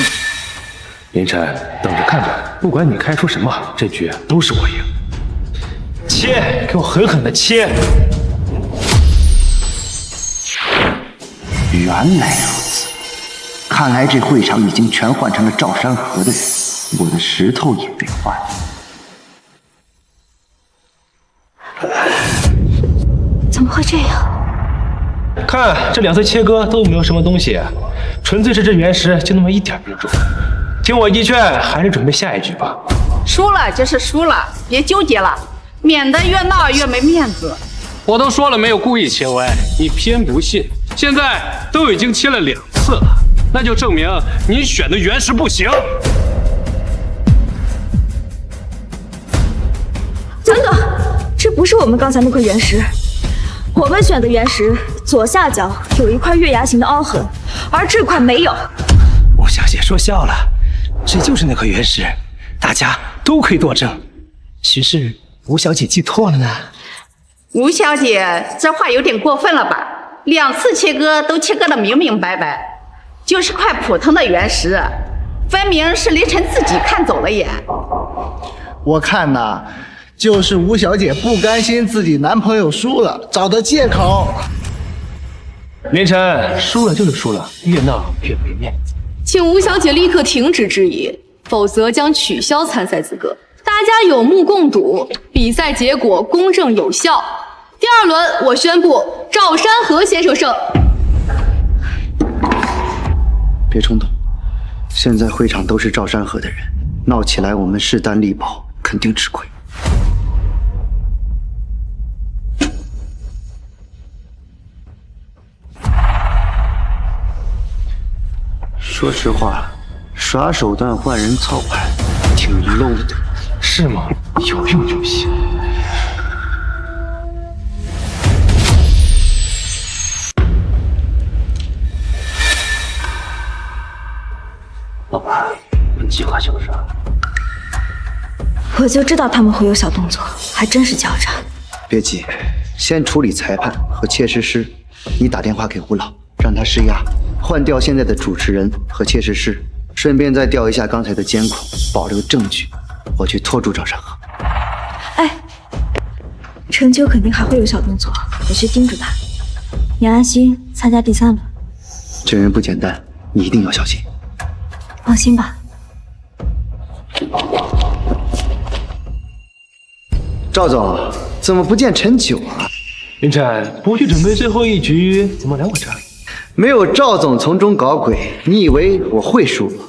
林晨，等着看吧，不管你开出什么，这局都是我赢。切，给我狠狠的切！原来如此，看来这会场已经全换成了赵山河的人，我的石头也被换了。怎么会这样？看这2次切割都没有什么东西，纯粹是这原石就那么一点冰种。听我一劝，还是准备下一局吧。输了就是输了，别纠结了，免得越闹越没面子。我都说了没有故意切歪，你偏不信。现在都已经切了2次了，那就证明你选的原石不行。等等，这不是我们刚才那块原石。我们选的原石左下角有一块月牙形的凹痕，而这块没有。吴小姐说笑了，这就是那块原石，大家都可以作证。许是吴小姐记错了呢？吴小姐这话有点过分了吧？2次切割都切割得明明白白，就是块普通的原石，分明是凌晨自己看走了眼。我看呐，就是吴小姐不甘心自己男朋友输了，找的借口。林晨，输了就是输了，越闹越没面子。请吴小姐立刻停止质疑，否则将取消参赛资格。大家有目共睹，比赛结果公正有效。第2轮，我宣布赵山河先生胜。别冲动，现在会场都是赵山河的人，闹起来我们势单力薄，肯定吃亏。说实话，耍手段换人操盘，挺 low 的。是吗？有用就行。老板，本计划就是……我就知道他们会有小动作，还真是狡诈。别急，先处理裁判和切石师。你打电话给吴老，让他施压，换掉现在的主持人和切石师，顺便再调一下刚才的监控，保留证据。我去拖住赵山河。哎，陈秋肯定还会有小动作，我去盯住他。你安心参加第3轮。这人不简单，你一定要小心。放心吧。赵总，怎么不见陈九啊？林晨，不去准备最后一局，怎么来我这里？没有赵总从中搞鬼，你以为我会输吗？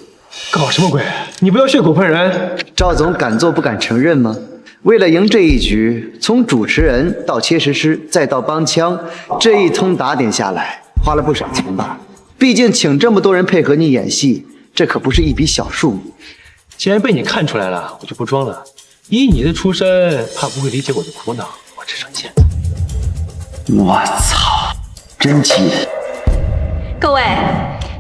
搞什么鬼？你不要血口喷人！赵总敢做不敢承认吗？为了赢这一局，从主持人到切实施，再到帮腔，这一通打点下来，花了不少钱吧？毕竟请这么多人配合你演戏，这可不是一笔小数目。既然被你看出来了，我就不装了。以你的出身，怕不会理解我的苦恼。我只上线。我操，真气人！各位，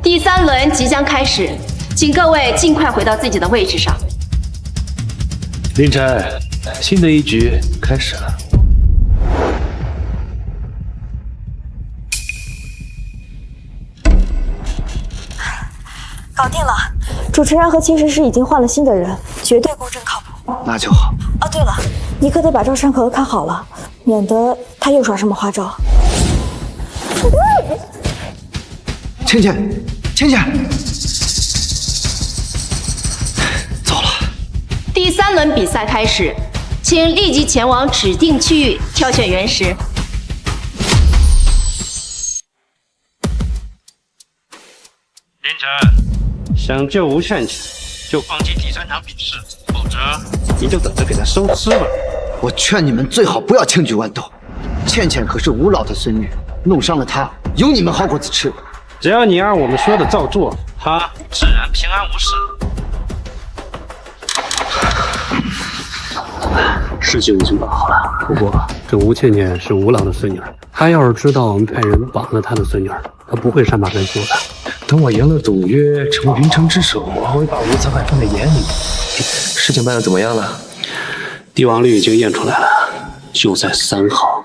第3轮即将开始，请各位尽快回到自己的位置上。林晨，新的一局开始了。搞定了，主持人和切实师已经换了新的人，绝对公正靠谱。那就好。哦，对了，你可得把赵山河看好了，免得他又耍什么花招。倩倩，走了。第3轮比赛开始，请立即前往指定区域挑选原石。林晨，想救吴倩倩，就放弃第3场比试，否则你就等着给她收尸吧。我劝你们最好不要轻举妄动，倩倩可是吴老的孙女，弄伤了她，有你们好果子吃。只要你按我们说的照做，她自然平安无事。事情已经办好了，不过这吴倩倩是吴老的孙女，她要是知道我们派人绑了她的孙女，她不会善罢甘休的。等我赢了赌约，成为云城之首，我会把吴沧海放在眼里。事情办得怎么样了？帝王绿已经验出来了，就在3号。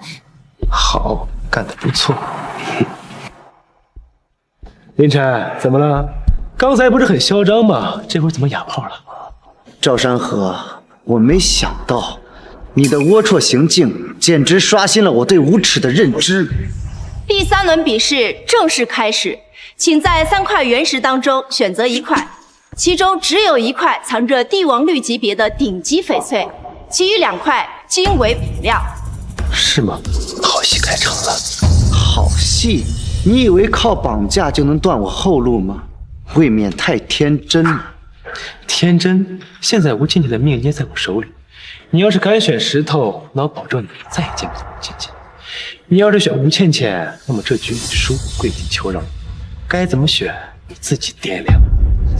好，干得不错。林晨，怎么了？刚才不是很嚣张吗？这会儿怎么哑炮了？赵山河，我没想到你的龌龊行径，简直刷新了我对无耻的认知。第3轮比试正式开始，请在3块原石当中选择1块，其中只有1块藏着帝王绿级别的顶级翡翠，其余2块均为辅料。是吗？好戏开场了。好戏？你以为靠绑架就能断我后路吗？未免太天真了。天真？现在吴倩倩的命捏在我手里，你要是敢选石头，那我保证你再也见不到吴倩倩。你要是选吴倩倩，那么这局你输，跪地求饶。该怎么选，你自己掂量。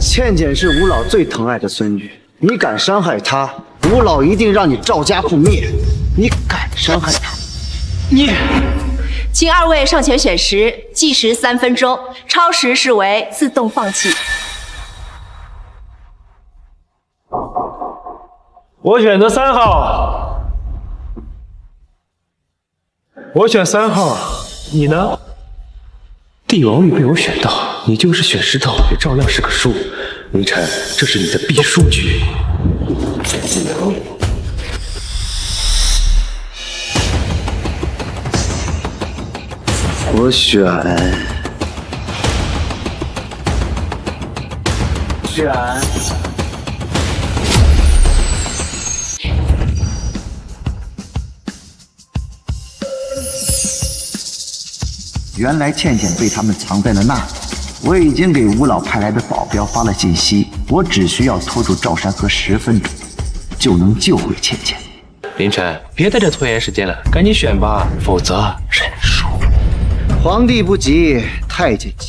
倩倩是吴老最疼爱的孙女，你敢伤害她，吴老一定让你赵家覆灭。你敢伤害她，你。请2位上前选石，计时3分钟，超时视为自动放弃。我选择3号。我选3号，你呢？帝王绿被我选到，你就是选石头也照样是个输。凌晨，这是你的必输局。我选。原来倩倩被他们藏在了那里。我已经给吴老派来的保镖发了信息，我只需要拖住赵山河10分钟，就能救回倩倩。凌晨，别在这拖延时间了，赶紧选吧，否则认输。皇帝不急，太监急。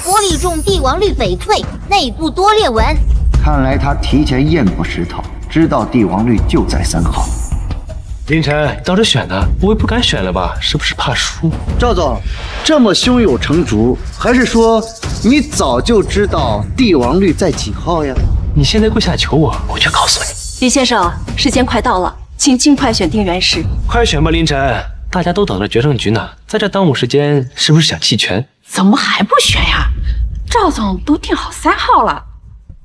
玻璃重帝王绿翡翠，内部多裂纹。看来他提前验过石头，知道帝王绿就在3号。凌晨，当时选的，不会不敢选了吧？是不是怕输？赵总，这么胸有成竹，还是说你早就知道帝王绿在几号呀？你现在跪下求我，我就告诉你。李先生，时间快到了，请尽快选定原石。快选吧，凌晨，大家都等着决胜局呢，在这耽误时间，是不是想弃权？怎么还不选呀？赵总都定好3号了，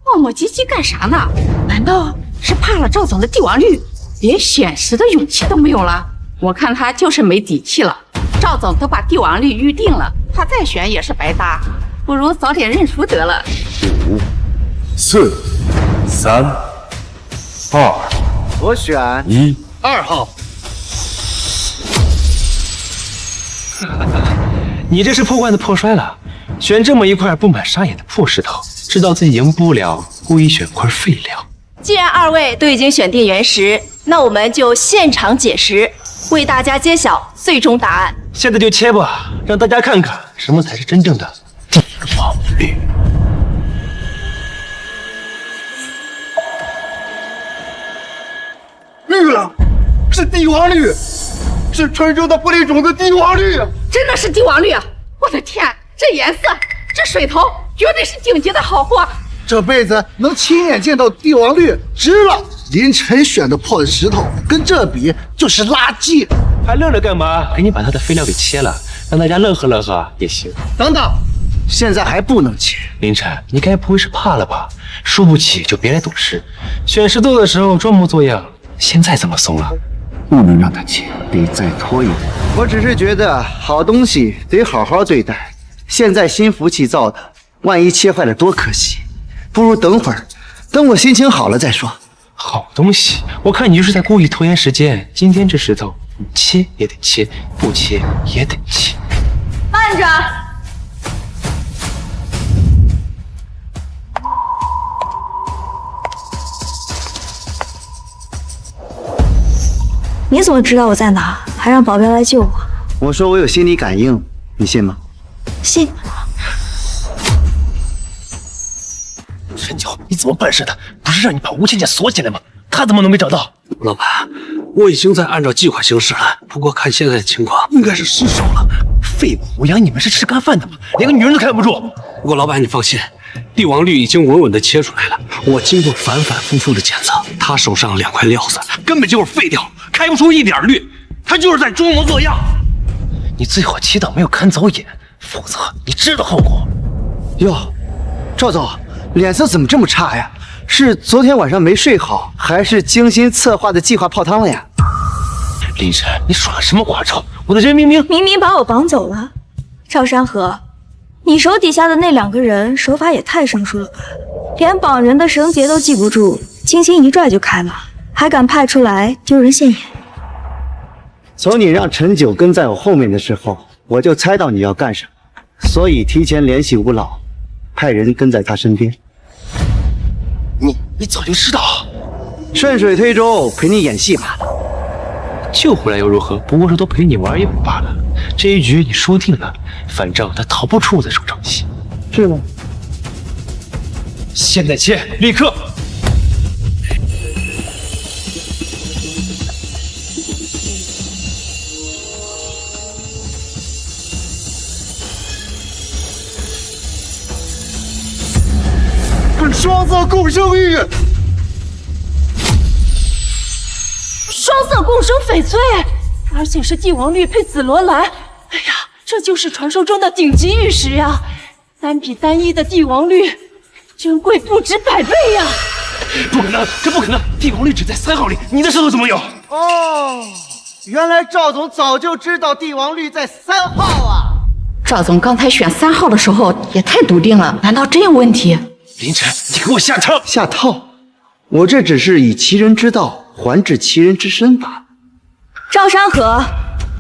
磨磨唧唧干啥呢？难道是怕了赵总的帝王绿，连选石的勇气都没有了？我看他就是没底气了。赵总都把帝王绿预定了，他再选也是白搭，不如早点认输得了。5、4、3、2，我选1， 2号。你这是破罐子破摔了，选这么一块布满沙眼的破石头，知道自己赢不了，故意选块废料。既然2位都已经选定原石，那我们就现场解石，为大家揭晓最终答案。现在就切吧，让大家看看什么才是真正的帝王绿。绿了，是帝王绿，是传说的玻璃种子帝王绿。真的是帝王绿啊！我的天，这颜色，这水头，绝对是顶级的好货。这辈子能亲眼见到帝王绿，值了。林晨选的破石头跟这比就是垃圾。还愣着干嘛？赶紧把他的废料给切了，让大家乐呵乐呵也行。等等，现在还不能切。林晨，你该不会是怕了吧？输不起就别来赌石，选石头的时候装模作样，现在怎么松了？不能让他切，得再拖一会。我只是觉得好东西得好好对待。现在新福气造的，万一切坏了多可惜。不如等会儿，等我心情好了再说。好东西，我看你就是在故意拖延时间。今天这石头，你切也得切，不切也得切。慢着！你怎么知道我在哪？还让保镖来救我？我说我有心理感应，你信吗？信。陈九，你怎么办事的？不是让你把吴倩倩锁起来吗？她怎么能没找到？老板，我已经在按照计划行事了，不过看现在的情况，应该是失手了。废物！我养你们是吃干饭的吗？连个女人都看不住。不过老板，你放心，帝王绿已经稳稳地切出来了。我经过反反复复的检测，他手上2块料子根本就是废料，开不出一点绿，他就是在装模作样。你最好祈祷没有看走眼，否则你知道后果。哟，赵总，脸色怎么这么差呀？是昨天晚上没睡好，还是精心策划的计划泡汤了呀？林晨，你耍什么花招？我的人明明把我绑走了。赵山河，你手底下的那2个人手法也太生疏了吧，连绑人的绳结都系不住，轻轻一拽就开了，还敢派出来丢人现眼。从你让陈九跟在我后面的时候，我就猜到你要干什么，所以提前联系吴老，派人跟在他身边。你早就知道，顺水推舟，陪你演戏罢了。救回来又如何？不过是多陪你玩一会罢了。这一局你输定了，反正他逃不出我的手掌心。是吗？现在切，立刻！双色共生玉，双色共生翡翠，而且是帝王绿配紫罗兰。哎呀，这就是传说中的顶级玉石呀！3比3:1的帝王绿，珍贵不止100倍呀！不可能，这不可能！帝王绿只在3号里，你的石头怎么有？哦，原来赵总早就知道帝王绿在3号啊！赵总刚才选3号的时候也太笃定了，难道真有问题？林晨，你给我下套！下套？我这只是以其人之道还治其人之身罢了。赵山河，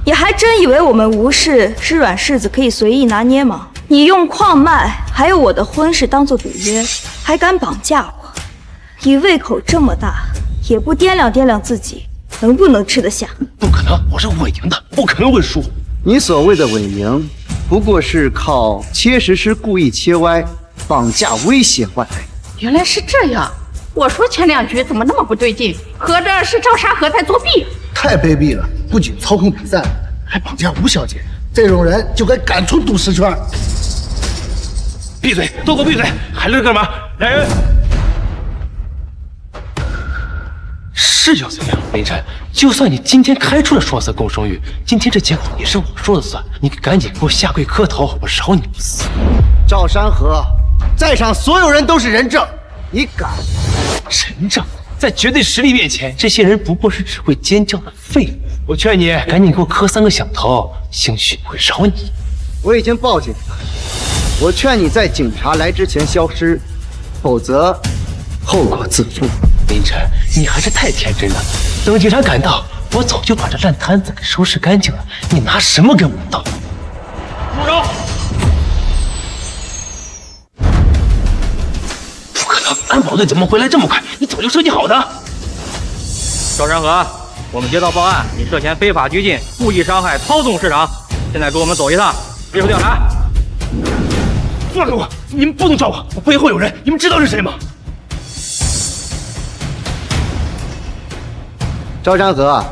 你还真以为我们吴氏是软柿子可以随意拿捏吗？你用矿脉还有我的婚事当做赌约，还敢绑架我？你胃口这么大，也不掂量掂量自己能不能吃得下？不可能，我是稳赢的，不可能会输。你所谓的稳赢，不过是靠切石师故意切歪，绑架威胁换来。原来是这样，我说前2局怎么那么不对劲？合着是赵沙河在作弊？太卑鄙了！不仅操控比赛，还绑架吴小姐，这种人就该赶出赌石圈。闭嘴，都给我闭嘴！还愣着干嘛？来人！是又怎样，林晨？就算你今天开出了双色共生玉，今天这结果也是我说了算。你赶紧给我下跪磕头，我饶你不死。赵山河，在场所有人都是人证，你敢？人证？在绝对实力面前，这些人不过是只会尖叫的废物。我劝你赶紧给我磕3个响头，兴许会饶你。我已经报警了，我劝你在警察来之前消失，否则后果自负。林晨，你还是太天真了。等警察赶到，我早就把这烂摊子给收拾干净了，你拿什么跟我斗？住手！不可能，安保队怎么回来这么快？你早就设计好的。赵山河，我们接到报案，你涉嫌非法拘禁、故意伤害、操纵市场，现在跟我们走一趟，接受调查。放开我！你们不能抓我，我背后有人，你们知道是谁吗？赵山河，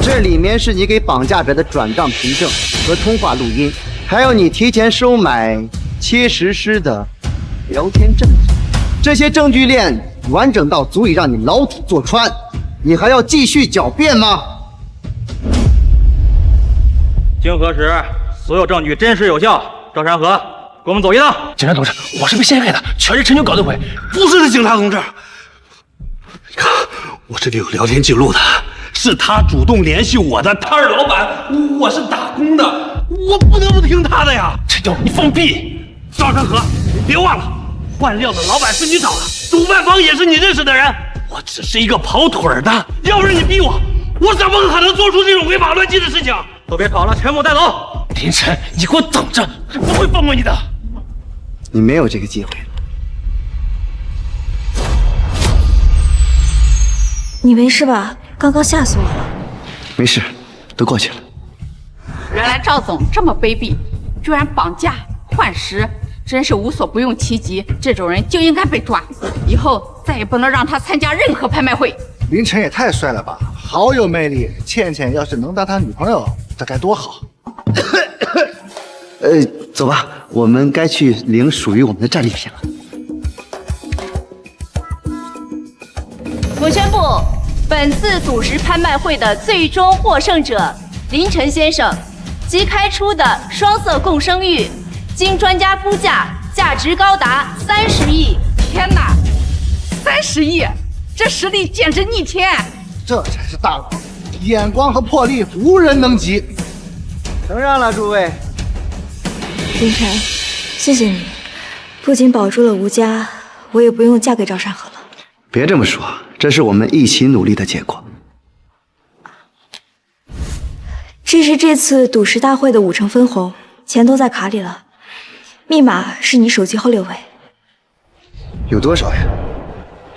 这里面是你给绑架者的转账凭证和通话录音，还有你提前收买切实施的聊天证据。这些证据链完整到足以让你牢底坐穿，你还要继续狡辩吗？经核实，所有证据真实有效。赵山河，跟我们走一趟。警察同志，我是被陷害的，全是陈九搞的鬼，不是的，警察同志。你看，我这里有聊天记录的，是他主动联系我的摊儿老板，我是打工的，我不能不听他的呀。陈九，你放屁！赵山河，你别忘了，换料的老板是你找的，主办方也是你认识的人，我只是一个跑腿的，要不是你逼我，我怎么可能做出这种违法乱纪的事情？都别吵了，全部带走。林晨，你给我等着，我不会放过你的。你没有这个机会。你没事吧？刚刚吓死我了。没事，都过去了。原来赵总这么卑鄙，居然绑架换食，真是无所不用其极。这种人就应该被抓，以后再也不能让他参加任何拍卖会。林晨也太帅了吧，好有魅力。倩倩要是能当他女朋友，这该多好。走吧，我们该去领属于我们的战利品了。我宣布，本次赌石拍卖会的最终获胜者林晨先生，即开出的双色共生玉，经专家估价，价值高达30亿。天哪，30亿！这实力简直逆天！这才是大佬，眼光和魄力无人能及。承让了，诸位。林晨，谢谢你，不仅保住了吴家，我也不用嫁给赵山河了。别这么说，这是我们一起努力的结果。这是这次赌石大会的5成分红，钱都在卡里了，密码是你手机后6位。有多少呀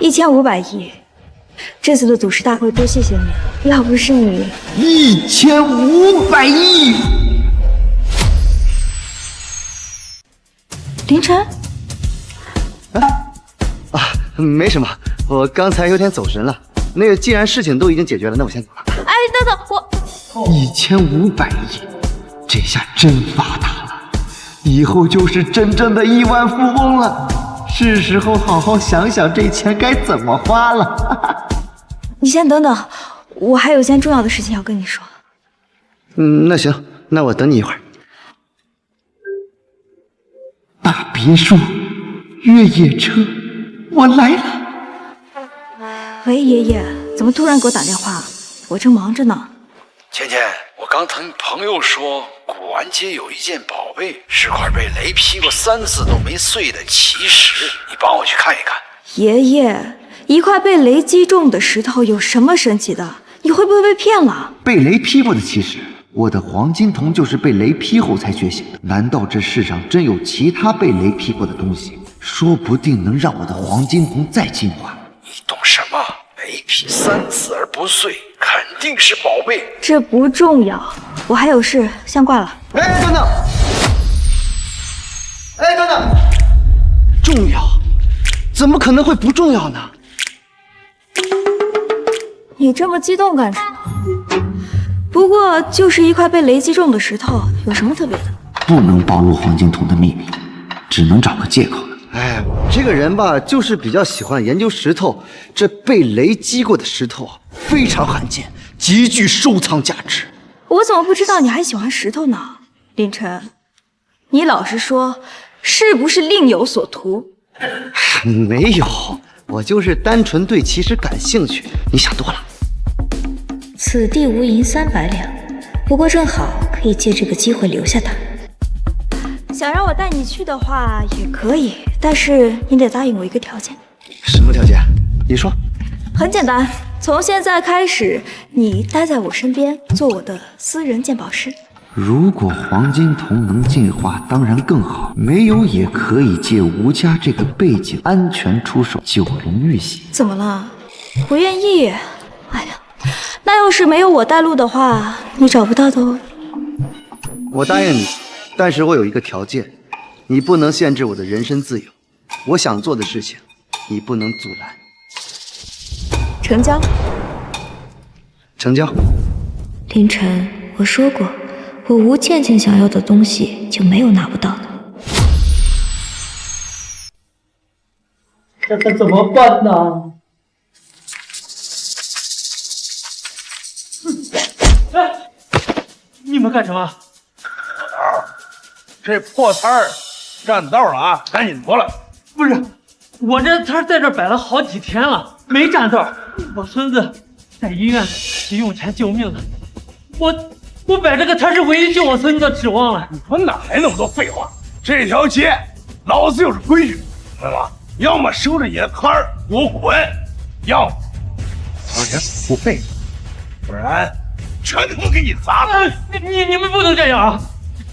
？1500亿。这次的赌石大会多谢谢你，要不是你，1500亿。凌晨，没什么，我刚才有点走神了。那个，既然事情都已经解决了，那我先走了。哎，等等，我1500亿，这下真发达了，以后就是真正的亿万富翁了。是时候好好想想这钱该怎么花了。你先等等，我还有件重要的事情要跟你说。那行，那我等你一会儿。大别墅，越野车，我来了。喂，爷爷，怎么突然给我打电话？我正忙着呢。倩倩，我刚听朋友说，古玩街有一件宝贝，是块被雷劈过3次都没碎的奇石，你帮我去看一看。爷爷，一块被雷击中的石头有什么神奇的？你会不会被骗了？被雷劈过的奇石，我的黄金瞳就是被雷劈后才觉醒的。难道这世上真有其他被雷劈过的东西？说不定能让我的黄金瞳再进化。你懂什么？雷劈3次而不碎，肯定是宝贝。这不重要，我还有事，先挂了。哎，等等！哎，等等！重要？怎么可能会不重要呢？你这么激动干什么？不过就是一块被雷击中的石头，有什么特别的？不能暴露黄金瞳的秘密，只能找个借口了。哎，我这个人吧，就是比较喜欢研究石头。这被雷击过的石头啊，非常罕见，极具收藏价值。我怎么不知道你还喜欢石头呢？林晨，你老实说，是不是另有所图？没有，我就是单纯对奇石感兴趣。你想多了。此地无银300两，不过正好可以借这个机会留下他。想让我带你去的话也可以，但是你得答应我一个条件。什么条件？你说。很简单，从现在开始，你待在我身边，做我的私人鉴宝师。如果黄金瞳能进化，当然更好；没有也可以借吴家这个背景，安全出手，九龙玉玺。怎么了？不愿意？哎呀，那要是没有我带路的话，你找不到的哦。我答应你，但是我有一个条件，你不能限制我的人身自由。我想做的事情，你不能阻拦。成交。成交。凌晨，我说过，我吴倩倩想要的东西就没有拿不到的。这可怎么办呢？哎，你们干什么？这破摊儿占道了啊，赶紧挪了。不是，我这摊在这摆了好几天了，没占道。我孙子在医院急用钱救命了，我摆这个摊是唯一救我孙子的指望了。你说哪来那么多废话？这条街老子就是规矩，知道吗？要么收着你的摊儿给我滚，要么掏钱付费，不然全他妈给你砸了。你们不能这样啊！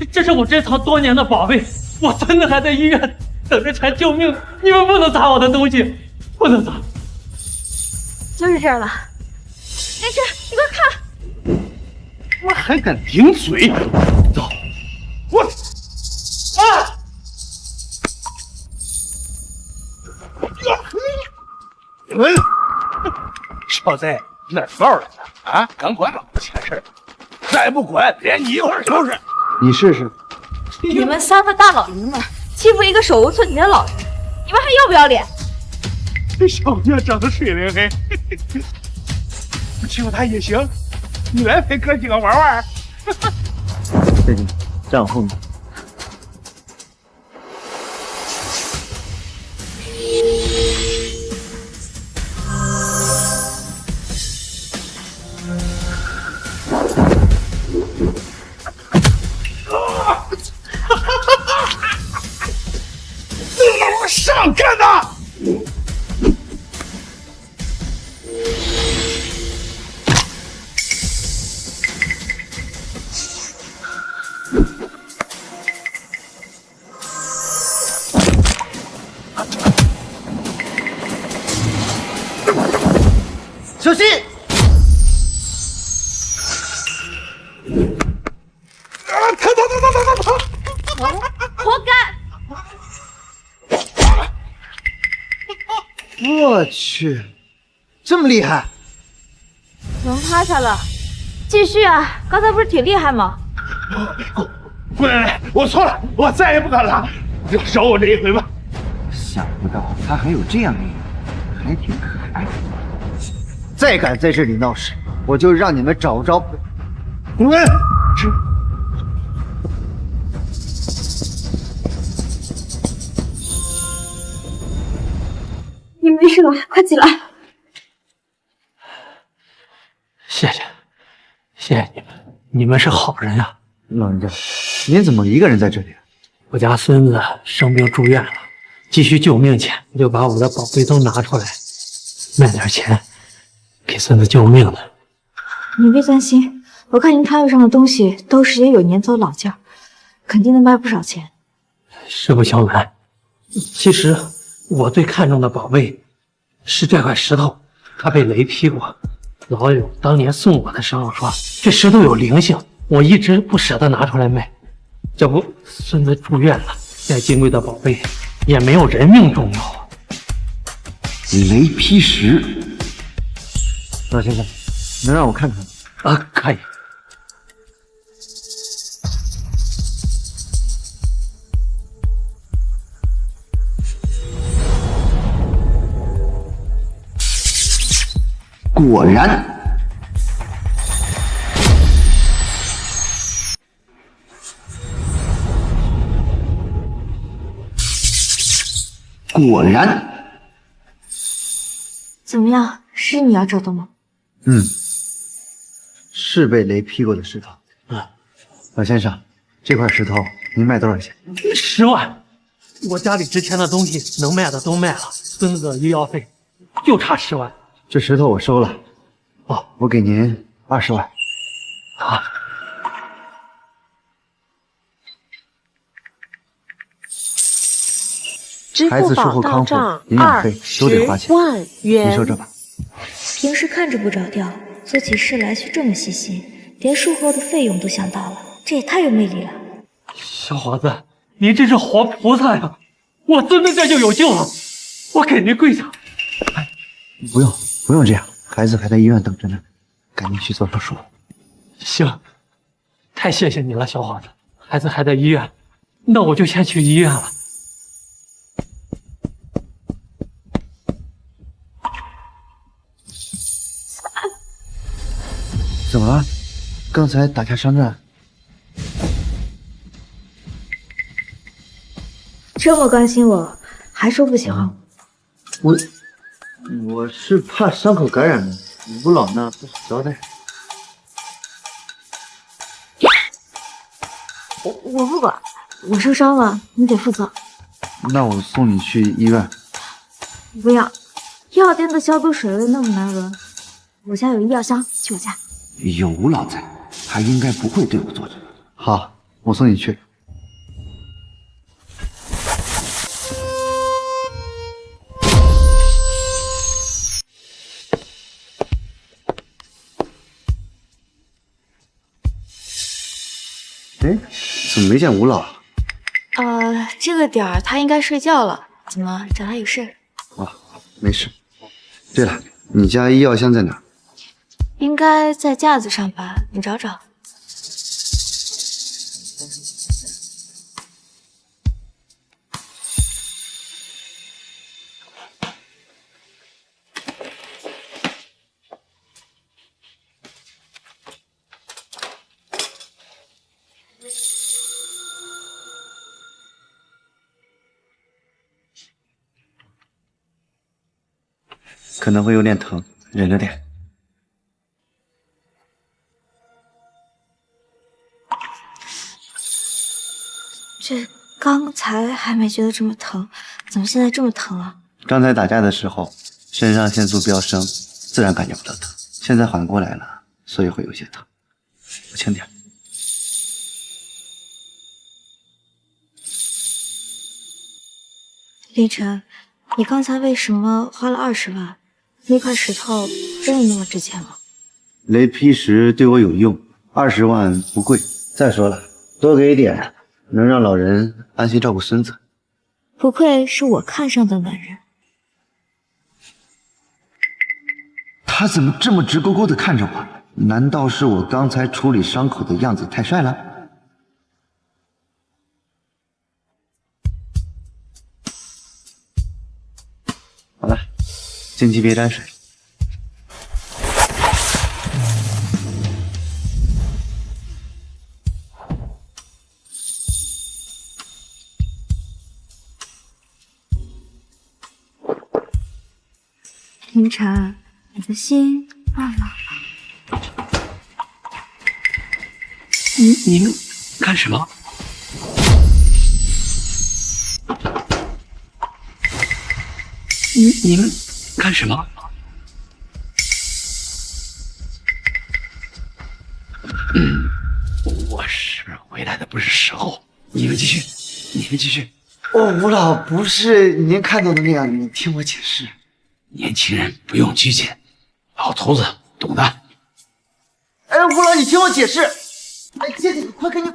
这是我珍藏多年的宝贝，我孙子还在医院等着钱救命，你们不能砸我的东西，不能砸。就是这儿了。没事，你快看。我还敢顶嘴？走！我啊！小子，哪儿闹来的啊？敢管老子闲事？再不滚，连你一块儿收拾！你试试。你们三个大老爷们欺负一个手无寸铁的老人，你们还要不要脸？这小娘长得水灵黑，欺负他也行。你来陪哥几个玩玩。这里，站我后面。我上干的！小心！疼！活该！我去，这么厉害！能趴下了，继续啊！刚才不是挺厉害吗？姑奶奶，我错了，我再也不敢了，就饶我这一回吧。想不到他还有这样一面，还挺可爱。再敢在这里闹事，我就让你们找不着。滚！你没事吧？快起来！谢谢你们，你们是好人呀。老人家，您怎么一个人在这里？我家孙子生病住院了，急需救命钱，我就把我的宝贝都拿出来，卖点钱给孙子救命了。你别担心，我看您摊位上的东西都是些有年头的老件，肯定能卖不少钱。实不相瞒，其实我最看重的宝贝是这块石头，它被雷劈过。老友当年送我的时候说，这石头有灵性，我一直不舍得拿出来卖。这不，孙子住院了，再金贵的宝贝也没有人命重要。雷劈石，老先生，能让我看看吗？啊，可以。果然，果然，怎么样？是你要找的吗？是被雷劈过的石头。老先生，这块石头您卖多少钱？10万。我家里值钱的东西能卖的都卖了，孙子的医药费就差10万。这石头我收了，哦，我给您20万。好。孩子术后康复、营养费都得花钱，你收着吧。平时看着不着调，做起事来却这么细心，连术后的费用都想到了，这也太有魅力了。小伙子，您真是活菩萨呀！我孙子这就有救了，我给您跪下。不用这样，孩子还在医院等着呢，赶紧去做手术。行，太谢谢你了，小伙子。孩子还在医院，那我就先去医院了。怎么了？刚才打架伤战？这么关心我，还说不喜欢我？我是怕伤口感染了，吴老呢不好交代。我不管，我受伤了，你得负责。那我送你去医院。不要，药店的消毒水味那么难闻，我家有医药箱，去我家。有吴老在，他应该不会对我做这个。好，我送你去。哎，怎么没见吴老？这个点儿他应该睡觉了。怎么找他有事？哦，没事。对了，你家医药箱在哪？应该在架子上吧，你找找。可能会有点疼，忍着点。这刚才还没觉得这么疼，怎么现在这么疼啊？刚才打架的时候，肾上腺素飙升，自然感觉不到疼。现在缓过来了，所以会有些疼。我轻点。凌晨，你刚才为什么花了20万？那块石头真的那么值钱吗？雷劈石对我有用，20万不贵。再说了，多给一点，能让老人安心照顾孙子。不愧是我看上的男人。他怎么这么直勾勾地看着我？难道是我刚才处理伤口的样子太帅了？好了，近期别沾水。凌晨，你的心乱了。您干什么？您干什么？我是回来的不是时候。你们继续，你们继续。吴老，不是您看到的那样，你听我解释。年轻人不用拘谨，老头子懂的。哎，吴老，你听我解释。哎，姐姐，快给你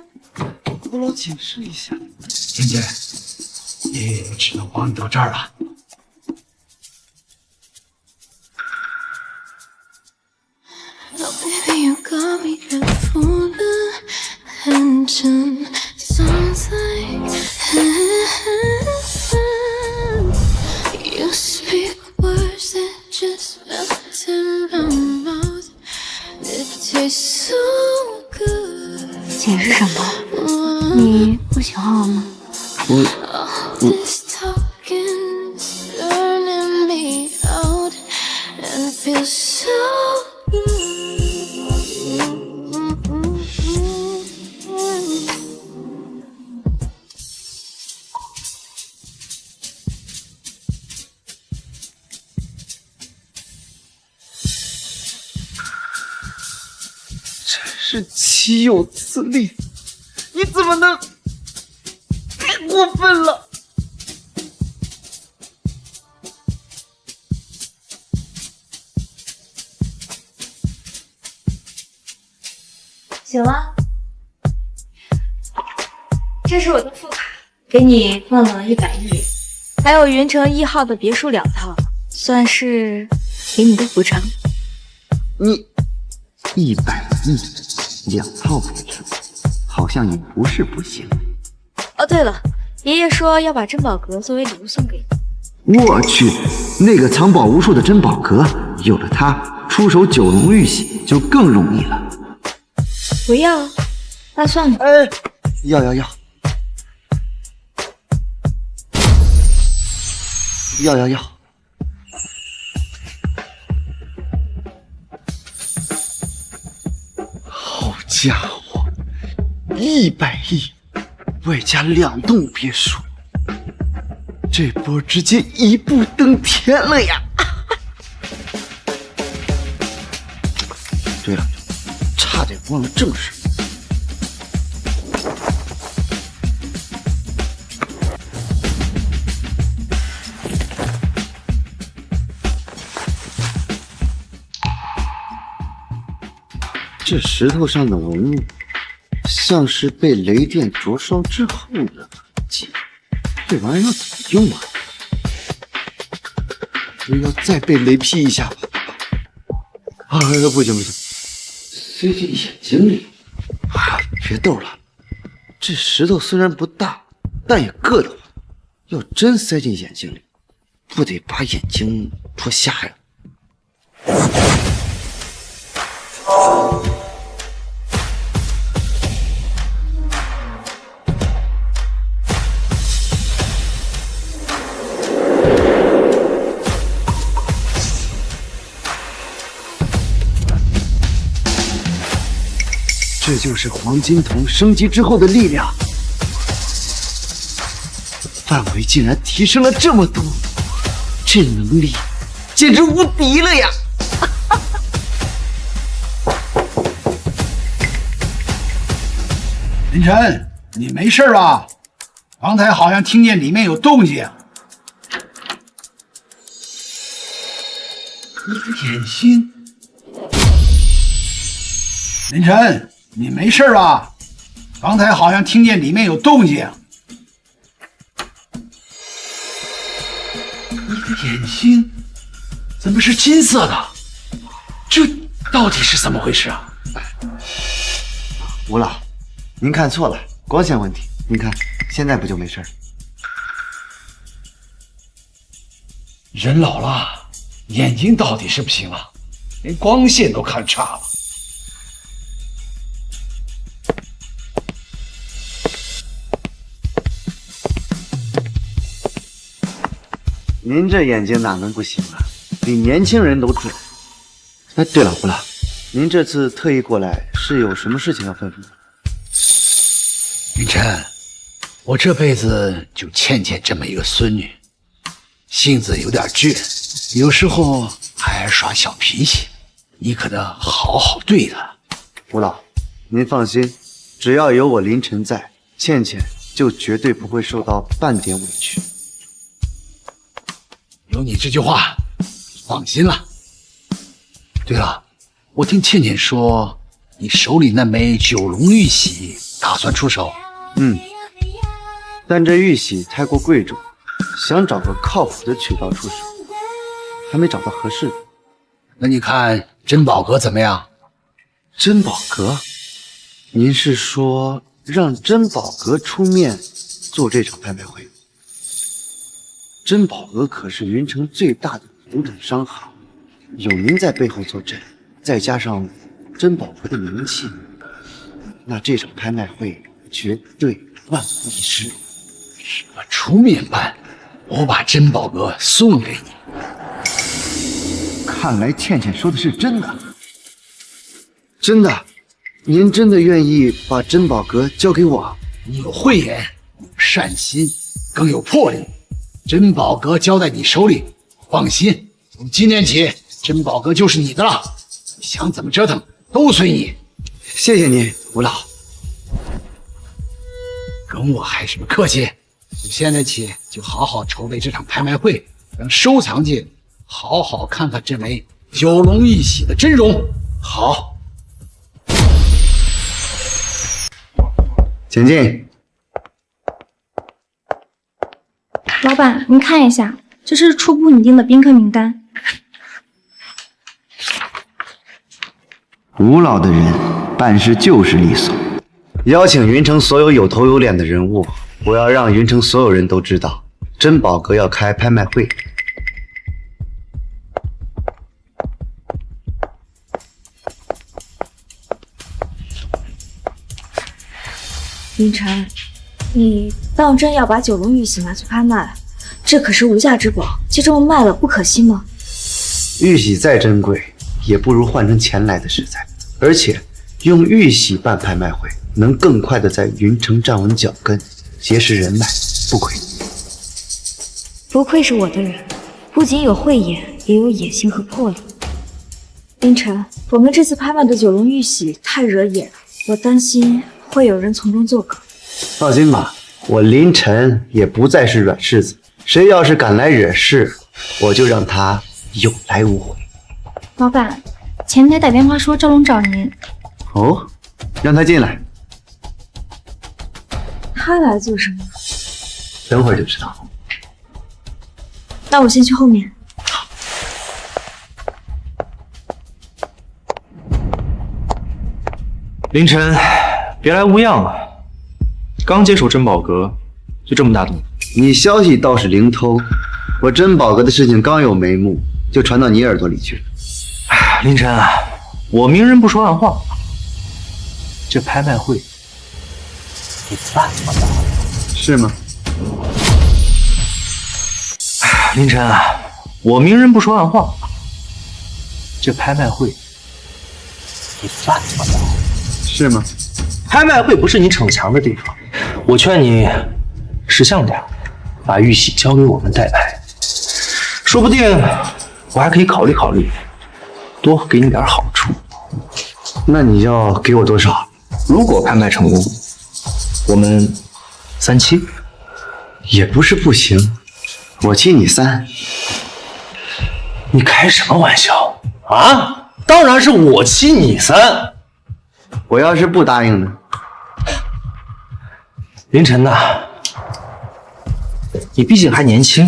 吴老解释一下。姐姐，你只能帮你到这儿了。Baby, you got me falling into sounds like heaven. You speak words that just melt in my mouth. It tastes so good. 解释什么？你不喜欢我吗？This talking's burning me out and feels so good. 是岂有此理！你怎么能……太过分了！醒了，这是我的副卡，给你放了100亿，还有云城1号的别墅2套，算是给你的补偿。你100亿2套别墅，好像也不是不行。哦，对了，爷爷说要把珍宝阁作为礼物送给你。我去，那个藏宝无数的珍宝阁，有了它，出手九龙玉玺就更容易了。不要，那算了。要，好家伙，100亿，外加2栋别墅，这波直接一步登天了呀！对了，差点忘了正事。这石头上的纹路，像是被雷电灼烧之后的痕迹。这玩意儿要怎么用啊？又要再被雷劈一下吧？不行，塞进眼睛里。别逗了，这石头虽然不大，但也硌得慌。要真塞进眼睛里，不得把眼睛戳瞎呀！这就是黄金瞳升级之后的力量，范围竟然提升了这么多，这能力简直无敌了呀！林晨，你没事吧？刚才好像听见里面有动静。你的眼睛，林晨。你没事吧？刚才好像听见里面有动静。你的眼睛怎么是金色的？这到底是怎么回事啊？吴老，您看错了，光线问题。您看，现在不就没事？人老了，眼睛到底是不行了，连光线都看差了。您这眼睛哪能不行啊？比年轻人都准。哎，对了，吴老，您这次特意过来是有什么事情要吩咐吗？云晨，我这辈子就欠这么一个孙女，性子有点倔，有时候还爱耍小脾气，你可得好好对她。吴老，您放心，只要有我林晨在，倩倩就绝对不会受到半点委屈。有你这句话，放心了。对了，我听倩倩说，你手里那枚九龙玉玺打算出手？但这玉玺太过贵重，想找个靠谱的渠道出手，还没找到合适的。那你看珍宝阁怎么样？珍宝阁？您是说让珍宝阁出面做这场拍卖会？珍宝阁可是云城最大的土产商行，有您在背后坐镇，再加上珍宝阁的名气，那这场拍卖会绝对万无一失。什么出面办？我把珍宝阁送给你。看来倩倩说的是真的。真的？您真的愿意把珍宝阁交给我？你有慧眼，有善心，更有魄力。珍宝阁交在你手里，放心，从今天起，珍宝阁就是你的了，你想怎么折腾都随你。谢谢您，吴老。跟我还什么客气？从现在起就好好筹备这场拍卖会，让收藏界好好看看这枚九龙玉玺的真容。好，请进。老板，您看一下，这是初步拟定的宾客名单。吴老的人办事就是利索，邀请云城所有有头有脸的人物，我要让云城所有人都知道，珍宝阁要开拍卖会。云晨，你当真要把九龙玉玺拿去拍卖？这可是无价之宝，就这么卖了，不可惜吗？玉玺再珍贵，也不如换成钱来的实在。而且用玉玺办拍卖会，能更快的在云城站稳脚跟，结识人脉，不亏。不愧是我的人，不仅有慧眼，也有野心和魄力。凌晨，我们这次拍卖的九龙玉玺太惹眼了，我担心会有人从中作梗。放心吧，我林晨也不再是软柿子，谁要是敢来惹事，我就让他有来无回。老板，前台打电话说赵龙找您。哦，让他进来，他来做什么？等会儿就知道。那我先去后面。凌晨，别来无恙啊！刚接手珍宝阁，就这么大动静。你消息倒是灵通，我珍宝阁的事情刚有眉目，就传到你耳朵里去了。凌晨啊，我明人不说暗话，这拍卖会你办不到，是吗？凌晨啊，我明人不说暗话，这拍卖会你办不到，是吗？拍卖会不是你逞强的地方，我劝你识相点，把玉玺交给我们代拍，说不定我还可以考虑考虑，多给你点好处。那你要给我多少？如果拍卖成功，我们37，也不是不行，我欺你3。你开什么玩笑啊？当然是我欺你3。我要是不答应呢？凌晨呐，你毕竟还年轻，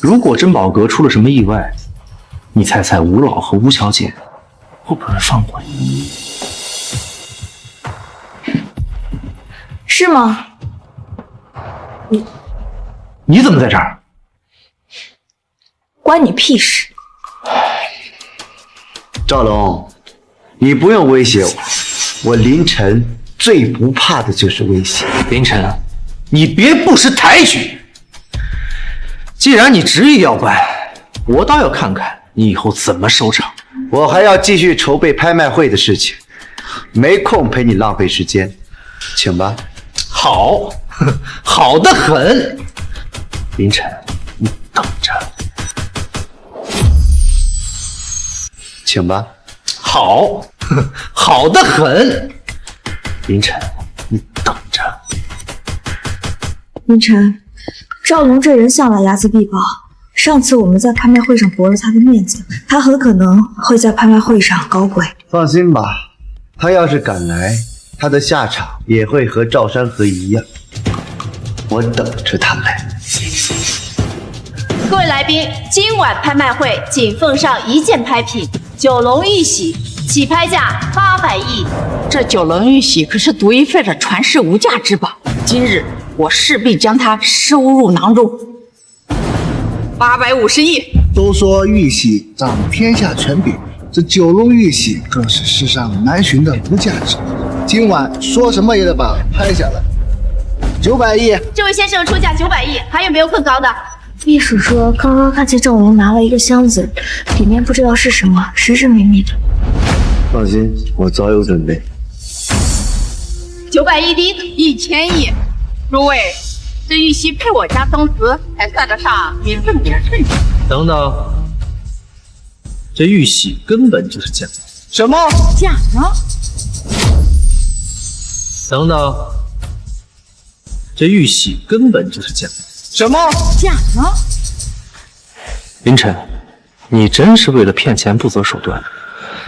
如果珍宝阁出了什么意外，你猜猜吴老和吴小姐会不会放过你？是吗？你怎么在这儿？关你屁事！赵龙，你不用威胁我，我林晨最不怕的就是威胁。凌晨，你别不识抬举。既然你执意要办，我倒要看看你以后怎么收场。我还要继续筹备拍卖会的事情，没空陪你浪费时间，请吧。好，好得很。凌晨，你等着。请吧。好，好得很。凌晨，你等着。凌晨，赵龙这人向来睚眦必报。上次我们在拍卖会上驳了他的面子，他很可能会在拍卖会上搞鬼。放心吧，他要是敢来，他的下场也会和赵山河一样。我等着他来。各位来宾，今晚拍卖会仅奉上1件拍品，九龙玉玺，起拍价800亿。这九龙玉玺可是独一份的传世无价之宝，今日我势必将它收入囊中。850亿。都说玉玺掌天下权柄，这九龙玉玺更是世上难寻的无价之宝。今晚说什么也得把它拍下来。900亿。这位先生出价900亿，还有没有更高的？秘书说，刚刚看见赵龙拿了一个箱子，里面不知道是什么，神神秘秘的。放心，我早有准备。 900亿的1000亿，诸位，这玉玺配我家宗祠，还算得上名正言顺。等等，这玉玺根本就是假的。什么假的？等等，这玉玺根本就是假的。什么假的？林晨，你真是为了骗钱不择手段，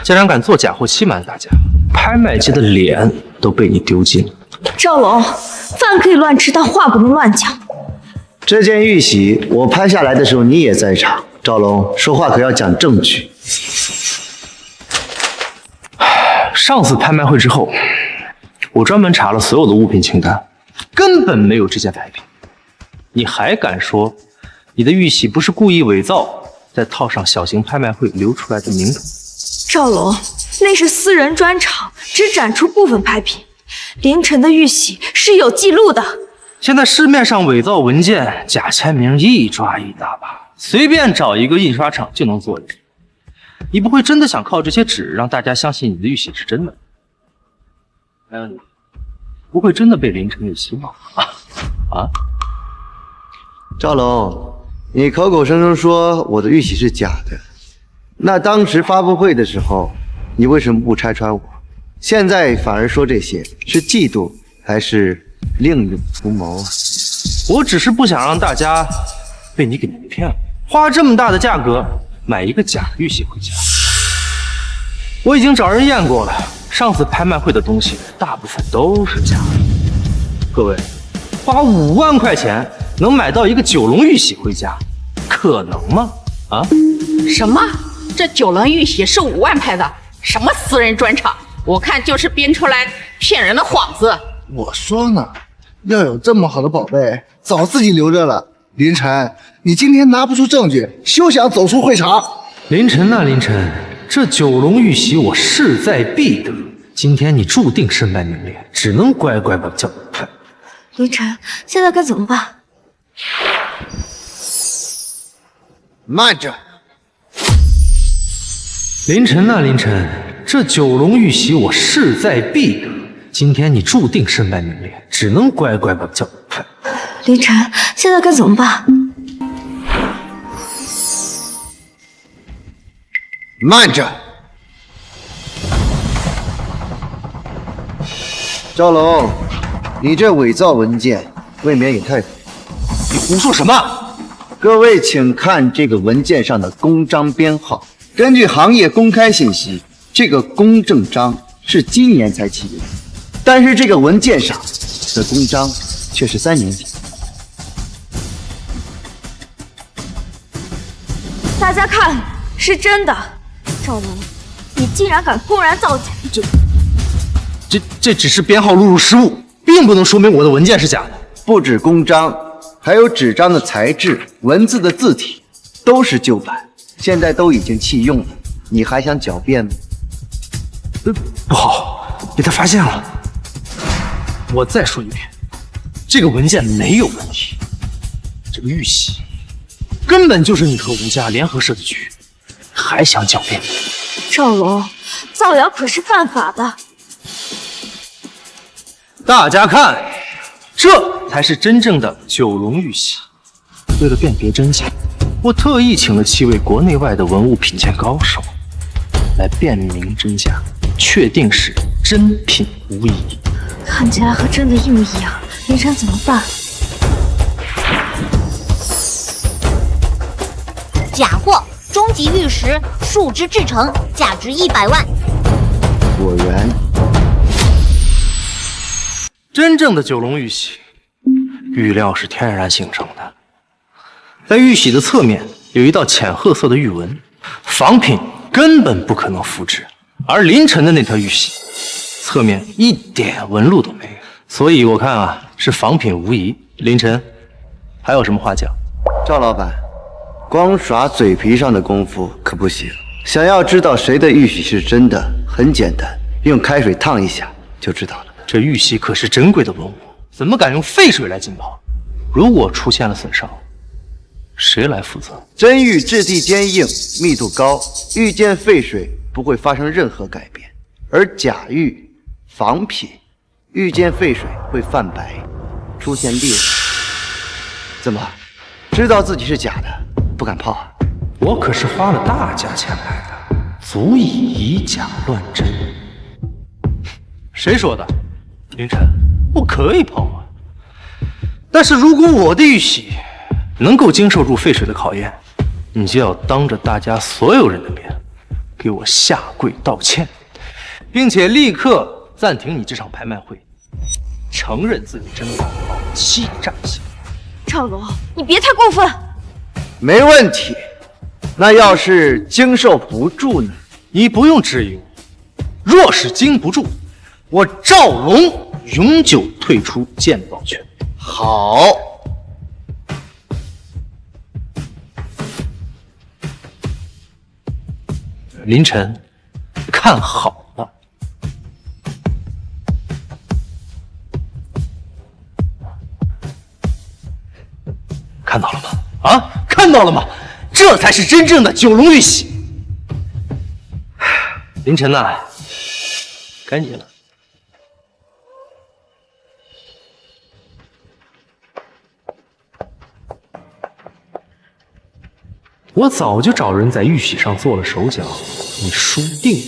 竟然敢做假货欺瞒大家，拍卖界的脸都被你丢尽了。赵龙，饭可以乱吃，但话不能乱讲。这件玉玺我拍下来的时候你也在场，赵龙说话可要讲证据。上次拍卖会之后，我专门查了所有的物品清单，根本没有这件牌品。你还敢说你的玉玺不是故意伪造，再套上小型拍卖会流出来的名头？赵龙，那是私人专场，只展出部分拍品。凌晨的玉玺是有记录的。现在市面上伪造文件、假签名一抓一大把，随便找一个印刷厂就能做一个。你不会真的想靠这些纸让大家相信你的玉玺是真的？还有你，不会真的被凌晨给洗脑啊？赵龙，你口口声声说我的玉玺是假的，那当时发布会的时候，你为什么不拆穿我？现在反而说这些，是嫉妒还是另有图谋？我只是不想让大家被你给骗了，花这么大的价格买一个假玉玺回家。我已经找人验过了，上次拍卖会的东西大部分都是假的。各位，花5万块钱能买到一个九龙玉玺回家，可能吗？啊？什么？这九龙玉玺是5万拍的？什么私人专场？我看就是编出来骗人的幌子。我说呢，要有这么好的宝贝，早自己留着了。凌晨，你今天拿不出证据，休想走出会场。凌晨呐，凌晨，这九龙玉玺我势在必得，今天你注定身败名裂，只能乖乖把叫判。凌晨，现在该怎么办？慢着！凌晨呐，凌晨，这九龙玉玺我势在必得，今天你注定身败名裂，只能乖乖把叫判。凌晨，现在该怎么办？慢着！赵龙，你这伪造文件未免也太……你胡说什么？各位请看这个文件上的公章编号。根据行业公开信息，这个公证章是今年才启用，但是这个文件上的公章却是3年前。大家看，是真的。赵龙，你竟然敢公然造假！这只是编号录入失误，并不能说明我的文件是假的。不止公章，还有纸张的材质、文字的字体都是旧版，现在都已经弃用了，你还想狡辩吗？不好，被他发现了。我再说一遍，这个文件没有问题，这个玉玺根本就是你和吴家联合设的局，还想狡辩？赵龙，造谣可是犯法的。大家看，这才是真正的九龙玉玺。为了辨别真假，我特意请了7位国内外的文物品鉴高手来辨明真假，确定是真品无疑。看起来和真的一模一样，凌晨怎么办？假货，终极玉石，树脂制成，价值100万。果然，真正的九龙玉玺，玉料是天然形成的。在玉玺的侧面有一道浅褐色的玉纹，仿品根本不可能复制。而凌晨的那条玉玺，侧面一点纹路都没有，所以我看啊，是仿品无疑。凌晨，还有什么话讲？赵老板，光耍嘴皮上的功夫可不行。想要知道谁的玉玺是真的，很简单，用开水烫一下就知道了。这玉玺可是珍贵的文物，怎么敢用沸水来浸泡？如果出现了损伤，谁来负责？真玉质地坚硬，密度高，遇见沸水不会发生任何改变，而假玉、仿品遇见沸水会泛白，出现裂纹。怎么，知道自己是假的，不敢泡啊？我可是花了大价钱买的，足以以假乱真。谁说的？凌晨，我可以跑啊，但是如果我的玉玺能够经受住沸水的考验，你就要当着大家所有人的面给我下跪道歉，并且立刻暂停你这场拍卖会，承认自己真宝欺诈行为。赵龙，你别太过分。没问题。那要是经受不住呢？你不用质疑我，若是经不住，我赵龙永久退出鉴宝圈。好。凌晨，看好了。看到了吗？啊，看到了吗？这才是真正的九龙玉玺。凌晨呐，赶紧了。我早就找人在玉玺上做了手脚，你输定了。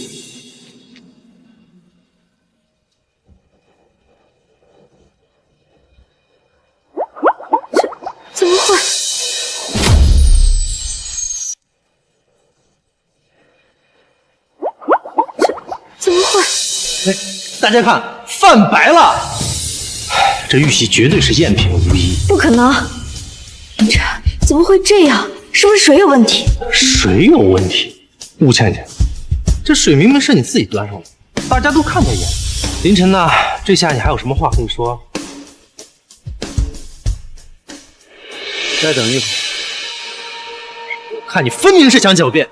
怎么会？怎么会？哎，大家看，泛白了！这玉玺绝对是赝品无疑。不可能！凌晨，怎么会这样？是不是水有问题？水有问题？吴倩倩，这水明明是你自己端上的，大家都看在眼里。凌晨呐，这下你还有什么话可以说？再等一会儿，看你分明是想狡辩。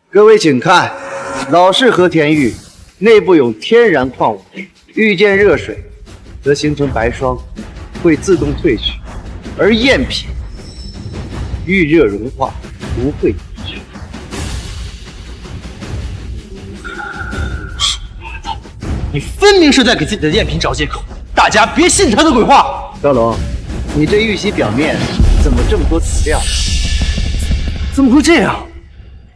各位请看，老式和田玉内部有天然矿物，遇见热水则形成白霜，会自动褪去；而赝品遇热融化，不会褪去。你分明是在给自己的赝品找借口，大家别信他的鬼话。赵龙，你这玉玺表面怎么这么多籽料？怎么会这样？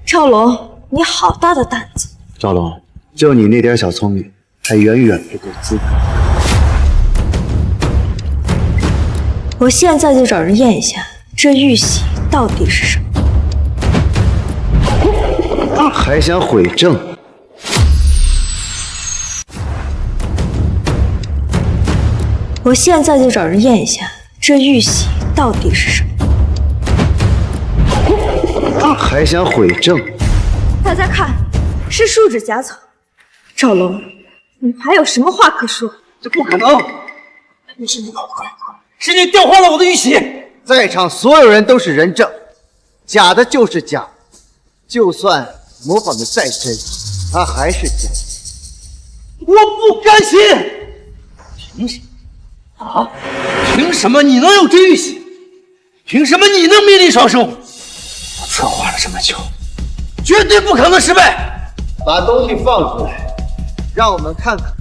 赵龙，你好大的胆子！赵龙，就你那点小聪明，还远远不够资格。我现在就找人验一下，这玉玺到底是什么？还想毁证？我现在就找人验一下，这玉玺到底是什么？还想毁证？大家看，是树脂夹层。赵龙，你还有什么话可说？这不可能！你是你搞的鬼，是你调换了我的玉玺！在场所有人都是人证，假的就是假，就算模仿的再真，它还是假。我不甘心！凭什么？啊！凭什么你能有这玉玺？凭什么你能名利双收？我策划了这么久，绝对不可能失败！把东西放出来，让我们看看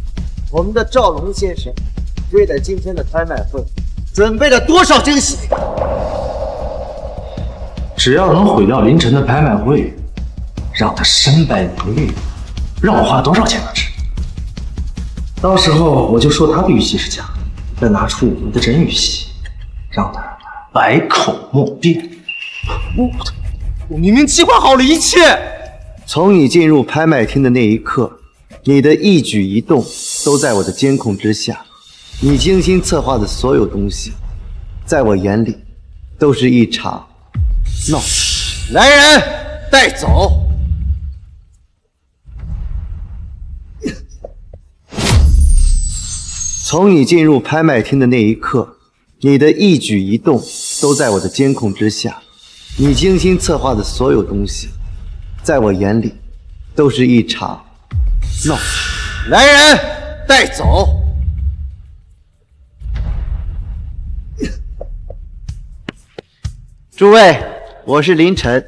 我们的赵龙先生为了今天的拍卖会准备了多少惊喜。只要能毁掉凌晨的拍卖会，让他身败名裂，让我花多少钱都值。到时候我就说他的玉玺是假的，再拿出我们的真玉玺，让他百口莫辩。我明明计划好了一切。从你进入拍卖厅的那一刻，你的一举一动都在我的监控之下。你精心策划的所有东西，在我眼里都是一场闹剧。来人，带走！从你进入拍卖厅的那一刻，你的一举一动都在我的监控之下。你精心策划的所有东西，在我眼里都是一场闹剧。来人，带走！诸位，我是凌晨，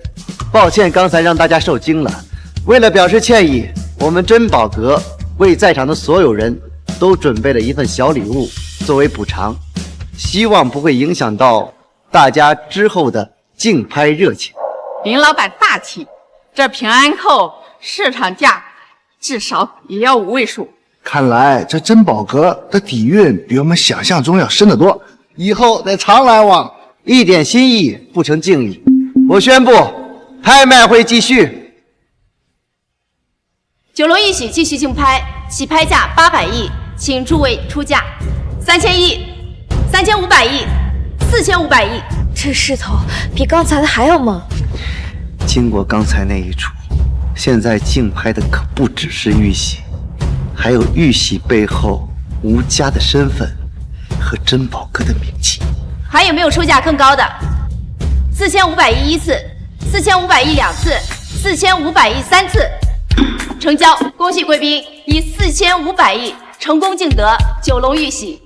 抱歉刚才让大家受惊了。为了表示歉意，我们珍宝阁为在场的所有人都准备了一份小礼物作为补偿，希望不会影响到大家之后的竞拍热情。林老板大气，这平安扣市场价至少也要5位数，看来这珍宝阁的底蕴比我们想象中要深得多，以后得常来往。一点心意不成敬意。我宣布，拍卖会继续。九龙一喜继续竞拍，起拍价800亿，请诸位出价。3000亿、3500亿、4500亿。这势头比刚才的还要猛。经过刚才那一出，现在竞拍的可不只是玉玺，还有玉玺背后吴家的身份和珍宝阁的名气。还有没有出价更高的？4500亿1次，4500亿2次，4500亿3次。成交，恭喜贵宾以4500亿成功竞得九龙玉玺。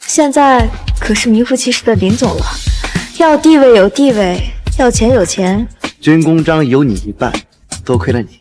现在可是名副其实的林总了，要地位有地位，要钱有钱。军功章有你一半，多亏了你。